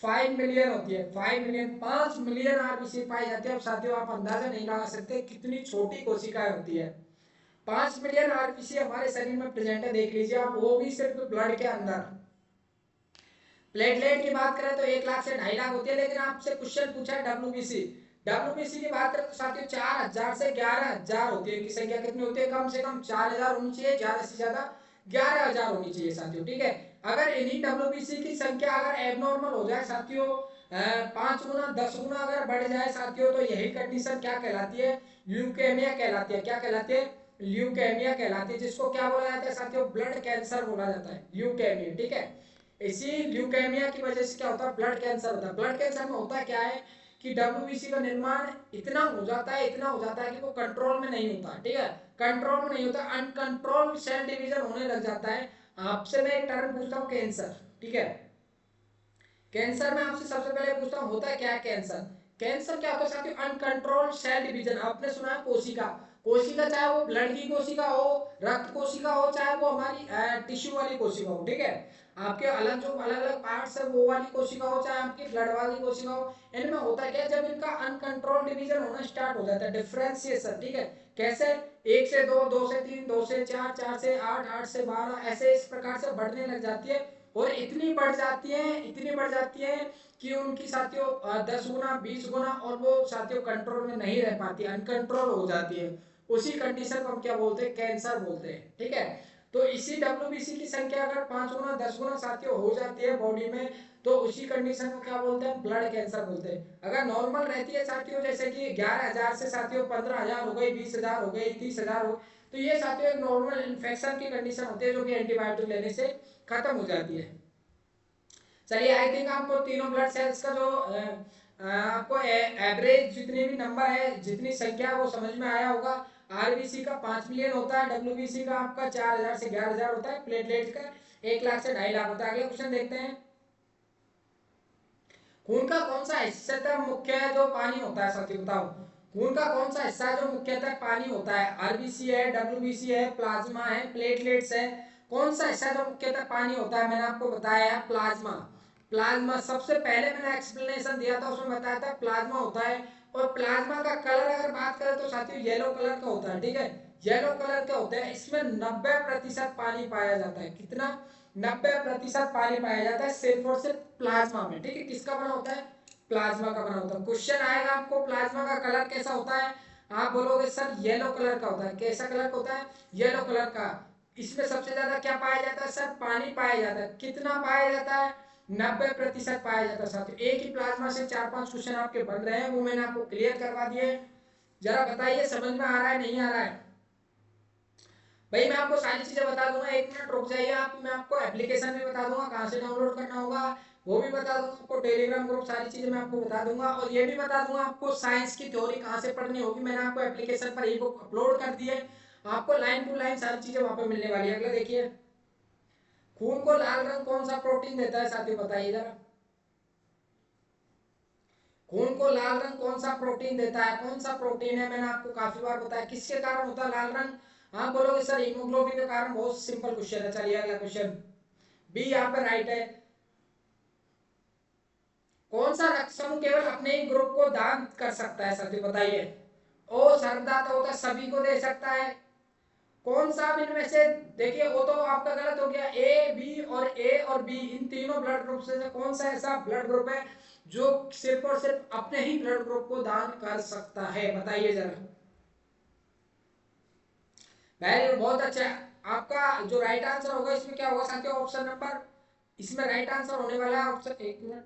5 मिलियन होती है, 5 मिलियन, 5 मिलियन आरबीसी पाई जाती है। अब साथियों आप अंदाजा नहीं लगा सकते कितनी छोटी कोशिकाएं होती है, 5 मिलियन आरबीसी हमारे शरीर में प्रेजेंट है, देख लीजिए आप, वो भी सिर्फ ब्लड के अंदर। प्लेटलेट की बात करें तो 1 लाख से 2.5 लाख होती है, लेकिन आपसे क्वेश्चन पूछा है डब्ल्यूबीसी, डब्ल्यूबीसी की बात करें तो साथियों 4,000 से 11,000 होती है, इनकी संख्या कितनी होती है, कम से कम 4,000 होनी चाहिए, ज्यादा से ज्यादा 11,000 होनी चाहिए साथियों, ठीक है। अगर इन्हीं डब्ल्यूबीसी की संख्या अगर एबनॉर्मल हो जाए साथियों, 5 गुना 10 गुना अगर बढ़ जाए साथियों तो यही कंडीशन क्या कहलाती है, ल्यूकेमिया कहलाती है। क्या कहलाती है, ल्यूकेमिया कहलाती है, जिसको क्या बोला जाता है साथियों, ब्लड कैंसर बोला जाता है, ल्यूकेमिया, ठीक है। इसी ल्यूकेमिया की वजह से क्या होता है, ब्लड कैंसर होता है। ब्लड कैंसर में होता क्या है कि डब्ल्यूबीसी का निर्माण इतना हो जाता है, इतना हो जाता है कि वो कंट्रोल में नहीं होता, ठीक है, कंट्रोल में नहीं होता, अनकंट्रोल सेल डिवीजन होने लग जाता है। आपसे मैं एक टर्म पूछता हूँ कैंसर, ठीक है, कैंसर में आपसे सबसे पहले पूछता हूँ होता क्या है कैंसर। कैंसर क्या होता है साथियों, अनकंट्रोल्ड सेल डिवीजन, आपने सुना है कोशिका, कोशिका चाहे वो ब्लड की कोशिका हो, रक्त कोशिका हो, चाहे वो हमारी टिश्यू वाली कोशिका हो, ठीक है, आपके अलग जो अलग अलग पार्ट्स है वो वाली कोशिका हो, चाहे आपकी ब्लड वाली कोशिका हो, इनमें होता क्या है, जब इनका अनकंट्रोल डिवीजन होना स्टार्ट हो जाता है, डिफरेंशिएशन, ठीक है, कैसे, 1 से 2, 2 से 3, 2 से 4, 4 से 8, 8 से 12, ऐसे इस प्रकार से बढ़ने लग जाती है, और इतनी बढ़ जाती है, इतनी बढ़ जाती है कि उनकी साथियों 10 गुना 20 गुना, और वो साथियों कंट्रोल में नहीं रह पाती, अनकंट्रोल हो जाती है। उसी कंडीशन को हम क्या बोलते हैं, कैंसर बोलते हैं, ठीक है। तो इसी डब्ल्यूबीसी की संख्या अगर 5 गुना 10 गुना साथियों हो जाती है बॉडी में, तो उसी कंडीशन को क्या बोलते हैं, ब्लड कैंसर बोलते हैं। अगर नॉर्मल रहती है साथियों, जैसे कि 11,000 से साथियों 15,000 हो गई, 20,000 हो गई, 30,000 हो, तो ये साथियों एक नॉर्मल इन्फेक्शन की कंडीशन होती है, जो कि एंटीबायोटिक लेने से खत्म हो जाती है। चलिए, आई थिंक आपको तीनों ब्लड सेल्स का जो आपको एवरेज जितनी भी नंबर है, जितनी संख्या है, वो समझ में आया होगा। आरबीसी का 5 मिलियन होता है, डब्ल्यूबीसी का आपका 4,000 से 11,000 होता है, प्लेटलेट का 1 लाख से 2.5 लाख होता है। अगला क्वेश्चन देखते हैं, खून का कौन सा हिस्सा मुख्य है जो पानी होता है, साथी बताओ, खून का कौन सा हिस्सा जो मुख्यतः पानी होता है, आरबीसी है, डब्ल्यूबीसी है, प्लाज्मा है, प्लेटलेट्स है, कौन सा हिस्सा जो मुख्यतः पानी होता है, मैंने आपको बताया है प्लाज्मा। प्लाज्मा सबसे पहले मैंने एक्सप्लेनेशन दिया था, उसमें बताया था प्लाज्मा होता है। और प्लाज्मा का कलर अगर बात करें तो साथियों येलो कलर का होता है, ठीक है, येलो कलर का होता है। इसमें 90% पानी पाया जाता है, कितना, 90% पानी पाया जाता है सिर्फ और सिर्फ प्लाज्मा में, ठीक है। किसका बना होता है, प्लाज्मा का बना होता है। क्वेश्चन आएगा आपको, प्लाज्मा का कलर कैसा होता है, आप बोलोगे सर येलो कलर का होता है। कैसा कलर का होता है, येलो कलर का। इसमें सबसे ज्यादा क्या पाया जाता है, सर पानी पाया जाता है। कितना पाया जाता है, 90% पाया जाता है साथियों। एक ही प्लाज्मा से 4-5 क्वेश्चन आपके बन रहे हैं, वो मैंने आपको क्लियर करवा दिए। जरा बताइए समझ में आ रहा है, नहीं आ रहा है। भाई मैं आपको सारी चीजें बता दूंगा, 1 मिनट रुक जाइए आप, मैं आपको एप्लीकेशन भी बता दूंगा कहाँ से डाउनलोड करना होगा, वो भी बता दूंगा आपको, टेलीग्राम ग्रुप, सारी चीजें मैं आपको बता दूंगा। और ये भी बता दूंगा आपको साइंस की थ्योरी कहाँ से पढ़नी होगी, मैंने आपको एप्लीकेशन पर ई बुक अपलोड कर दी है, आपको लाइन टू लाइन सारी चीजें वहां पर मिलने वाली है। अगला देखिए, खून को लाल रंग कौन सा प्रोटीन देता है, साथियों बताइए जरा, खून को लाल रंग कौन सा प्रोटीन देता है, कौन सा प्रोटीन है, मैंने आपको काफी बार बताया। किसके कारण होता है लाल रंग, हाँ बोलोगे सर हीमोग्लोबिन के कारण, बहुत सिंपल क्वेश्चन है। चलिए अगला क्वेश्चन, बी यहाँ पे राइट है। कौन सा रक्त समूह केवल अपने ही ग्रुप को दान कर सकता है, साथियों बताइए। ओ सर्वदाता होता है, सभी को दे सकता है। कौन सा इनमें से, देखिए वो तो आपका गलत हो गया, ए और बी इन तीनों ब्लड ग्रुप से कौन सा ऐसा ब्लड ग्रुप है जो सिर्फ और सिर्फ अपने ही ब्लड ग्रुप को दान कर सकता है, बताइए जरा। वेरी गुड, बहुत अच्छा है। आपका जो राइट आंसर होगा इसमें क्या होगा साथियों, ऑप्शन नंबर, इसमें राइट आंसर होने वाला है ऑप्शन, 1 मिनट,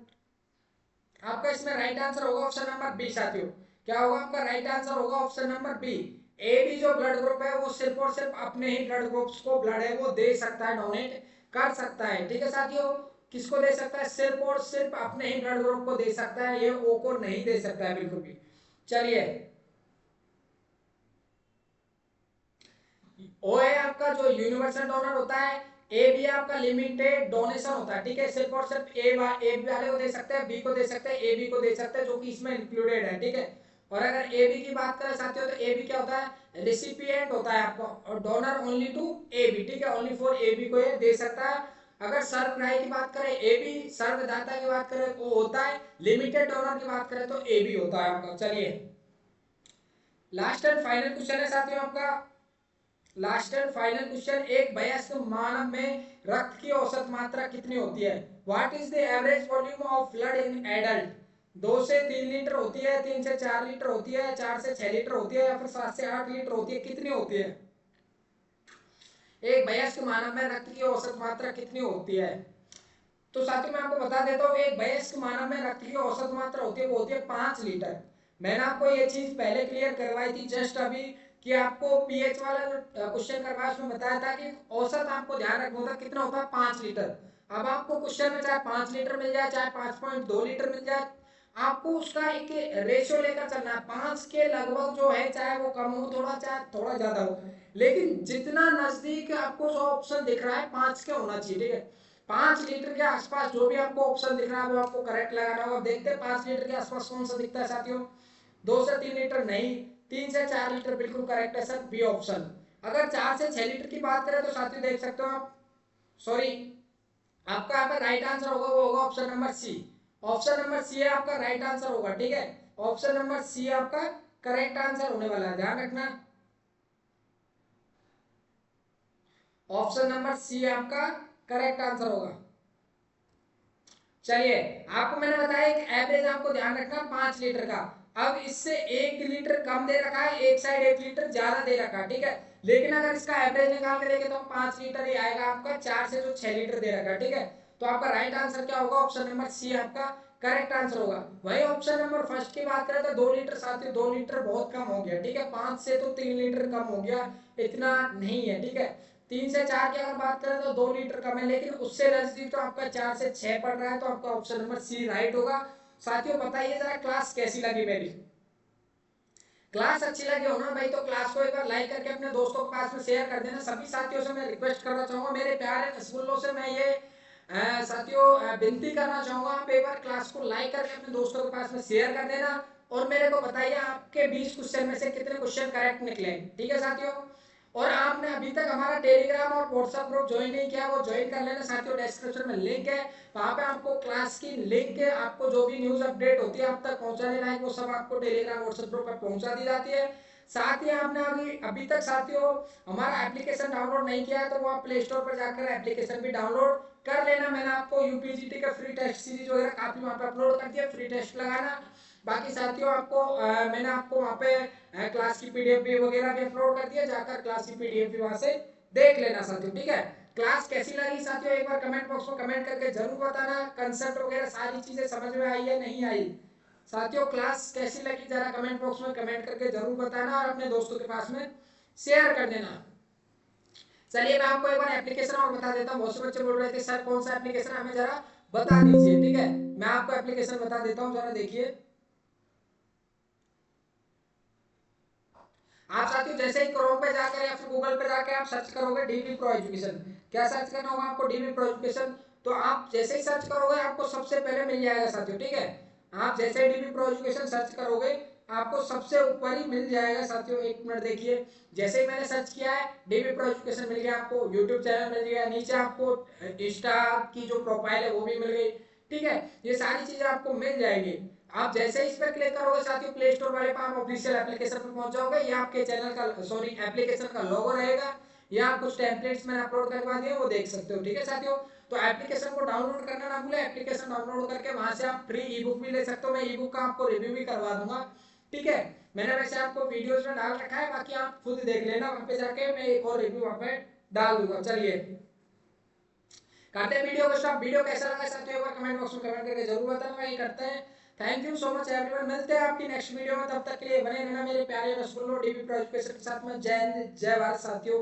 आपका इसमें राइट आंसर होगा ऑप्शन नंबर बी साथियों। क्या होगा आपका राइट आंसर होगा option number B. A B जो ब्लड ग्रुप है वो सिर्फ और सिर्फ अपने ही ब्लड ग्रुप्स को ब्लड है वो दे सकता है, डोनेट कर सकता है, ठीक है साथियों। किसको दे सकता है, सिर्फ और सिर्फ अपने ही ब्लड ग्रुप को दे सकता है, ये ओ को नहीं दे सकता है बिल्कुल भी। चलिए, ओ है आपका जो यूनिवर्सल डोनर होता है, ए भी आपका लिमिटेड डोनेशन होता है, ठीक है। सिर्फ और सिर्फ ए वाले को दे सकते हैं, बी को दे सकते हैं, ए बी को दे सकते हैं, जो कि इसमें इंक्लूडेड है, ठीक है। और अगर ए बी की बात करें साथियों, तो ए बी क्या होता है, रिसिपिएंट होता है आपका, और donor only to A B, ठीक है, ओनली फॉर ए बी को ये दे सकता है। अगर सर्वग्राही की बात करें ए बी, सर्वदाता की बात करें वो होता है, लिमिटेड डोनर की बात करें तो ए बी होता है आपका। चलिए, लास्ट एंड फाइनल क्वेश्चन है साथियों आपका, लास्ट एंड फाइनल क्वेश्चन, एक वयस्क मानव में रक्त की औसत मात्रा कितनी होती है, what is the average volume of blood in adult. 2 से 3 लीटर होती है, 3 से 4 लीटर होती है, 4 से 6 लीटर होती है, या फिर 7 से 8 लीटर होती है, कितनी होती है, एक वयस्क मानव में रक्त की औसत मात्रा कितनी होती है। तो साथियों मैं आपको बता देता हूँ, एक वयस्क मानव में रक्त की औसत मात्रा होती है, वो होती है 5 लीटर। मैंने आपको ये चीज पहले क्लियर करवाई थी जस्ट अभी, कि आपको पीएच वाला जो क्वेश्चन करवाया उसमें बताया था कि औसत आपको ध्यान रखना होता है, कितना होता है, 5 लीटर। अब आपको क्वेश्चन में चाहे 5 लीटर मिल जाए, चाहे 5.2 लीटर मिल जाए, आपको उसका एक रेशियो लेकर चलना है, 5 के लगभग जो है, चाहे वो कम हो थोड़ा, चाहे थोड़ा ज्यादा हो, लेकिन जितना नजदीक आपको जो ऑप्शन दिख रहा है 5 के होना चाहिए, ठीक है। 5 लीटर के आसपास जो भी आपको ऑप्शन दिख रहा है वो आपको करेक्ट लगाना होगा। देखते हैं 5 लीटर के आसपास कौन सा दिखता है साथियों, 2 से 3 लीटर नहीं, 3 से 4 लीटर बिल्कुल करेक्ट है सर, बी ऑप्शन। अगर 4 से 6 लीटर की बात करें तो साथियों देख सकते हो आप, सॉरी, आपका यहाँ पर राइट आंसर होगा वो होगा option number C. Option number C है आपका राइट आंसर होगा, ठीक है। ऑप्शन नंबर सी आपका करेक्ट आंसर होने वाला है, ध्यान रखना। ऑप्शन नंबर सी आपका करेक्ट आंसर होगा। चलिए, आपको मैंने बताया एक एवरेज आपको ध्यान रखना 5 लीटर का। अब इससे 1 लीटर कम दे रखा है, एक साइड 1 लीटर ज्यादा दे रखा है, ठीक है। लेकिन अगर इसका एवरेज निकाल के देखें तो 5 लीटर ही आएगा आपका, 4 से जो 6 लीटर दे रखा है, ठीक है। तो आपका राइट आंसर क्या होगा, ऑप्शन नंबर सी आपका करेक्ट आंसर होगा। वही ऑप्शन नंबर फर्स्ट की बात करें तो 2 लीटर, साथियों 2 लीटर बहुत कम हो गया, ठीक है। 5 से तो 3 लीटर कम हो गया, इतना नहीं है, ठीक है। 3 से 4 की अगर बात करें तो 2 लीटर कम है, लेकिन उससे नजदीक तो आपका 4 से 6 पड़ रहा है, तो आपका ऑप्शन नंबर सी राइट होगा। साथियों बताइए जरा क्लास कैसी लगी मेरी। क्लास अच्छी लगी हो ना भाई, तो क्लास को एक बार लाइक करके अपने दोस्तों के पास में शेयर कर देना। सभी साथियों से मैं रिक्वेस्ट करना चाहूंगा, मेरे प्यारे रसगुल्लों से मैं ये साथियों विनती करना चाहूंगा, आप एक बार क्लास को लाइक करके अपने दोस्तों के पास में शेयर कर देना। और मेरे को बताइए आपके 20 क्वेश्चन में से कितने क्वेश्चन करेक्ट निकले, ठीक है साथियों। और आपने अभी तक हमारा टेलीग्राम और व्हाट्सएप ग्रुप ज्वाइन नहीं किया, वो ज्वाइन कर लेना साथियों, डिस्क्रिप्शन में लिंक है। वहां पे आपको क्लास की लिंक है, आपको जो भी न्यूज अपडेट होती है आप तक पहुंचाने लायक वो सब आपको टेलीग्राम व्हाट्सएप ग्रुप पर पहुंचा दी जाती है। साथ ही आपने अभी अभी तक साथियों हमारा एप्लीकेशन डाउनलोड नहीं किया है तो वो आप प्ले स्टोर पर जाकर एप्लीकेशन भी डाउनलोड कर लेना। मैंने आपको यूपीजीटी का फ्री टेस्ट सीरीज वगैरह काफी वहां पे अपलोड कर दिया, फ्री टेस्ट लगाना। बाकी साथियों आपको मैंने आपको वहां पे क्लास की पीडीएफ भी वगैरह भी अपलोड कर दिया, जाकर क्लास की पीडीएफ भी वहां से देख लेना साथियों, ठीक है। क्लास कैसी लगी साथियों एक बार कमेंट बॉक्स में कमेंट करके जरूर बताना, कंसेप्ट वगैरह सारी चीजें समझ में आई है नहीं आई। साथियों क्लास कैसी लगी जरा कमेंट बॉक्स में कमेंट करके जरूर बताना और अपने दोस्तों के पास में शेयर कर देना। चलिए मैं आपको एक बार एप्लीकेशन और बता देता हूँ, बहुत से बच्चे बोल रहे थे सर कौन सा एप्लीकेशन हमें जरा बता दीजिए, ठीक है। मैं आपको एप्लीकेशन बता देता हूँ, जरा देखिए। आप साथियों जैसे ही क्रोम पे जाकर या फिर गूगल पे जाकर आप सर्च करोगे डीबी प्रो एजुकेशन, क्या सर्च करना होगा आपको, डीबी प्रो एजुकेशन। तो आप जैसे ही सर्च करोगे आपको सबसे पहले मिल जाएगा साथियों, ठीक है। आप जैसे ही डीबी प्रो एजुकेशन सर्च करोगे आपको सबसे ऊपर ही मिल जाएगा साथियों। एक मिनट देखिए, जैसे ही मैंने सर्च किया है डीबी प्रो एजुकेशन मिल गया, आपको यूट्यूब चैनल मिल गया, नीचे आपको इंस्टा की जो प्रोफाइल है वो भी मिल गई, ठीक है। ये सारी चीजें आपको मिल जाएंगी। आप जैसे ही इस पर क्लिक करोगे साथियों प्ले स्टोर वाले पर आप ऑफिशियल एप्लीकेशन पर पहुंच जाओगे। ये आपके चैनल का सॉरी एप्लीकेशन का लोगो रहेगा, या आप कुछ टेम्पलेट्स मैंने अपलोड करवा दिए वो देख सकते हो, ठीक है साथियों। तो एप्लीकेशन को डाउनलोड करना ना भूले, एप्लीकेशन डाउनलोड करके वहां से आप फ्री ई बुक भी ले सकते हो, मैं ई बुक का आपको रिव्यू भी करवा दूंगा, ठीक है। मैंने वैसे आपको वीडियोस में डाल रखा है, बाकी आप खुद देख लेना, वहां पे जाके मैं एक और रिव्यू वहां पे डाल दूंगा। चलिए करते हैं वीडियो को स्टॉप। वीडियो कैसा लगा साथियों एक बार कमेंट बॉक्स में कमेंट करके जरूर बताना, ये करते हैं। Thank you so much everyone, मिलते हैं आपकी नेक्स्ट वीडियो में, तब तक के लिए बने रहना मेरे प्यारे रसगुल्लो डीबी प्रो एजुकेशन के साथ में। जय हिंद जय भारत साथियों,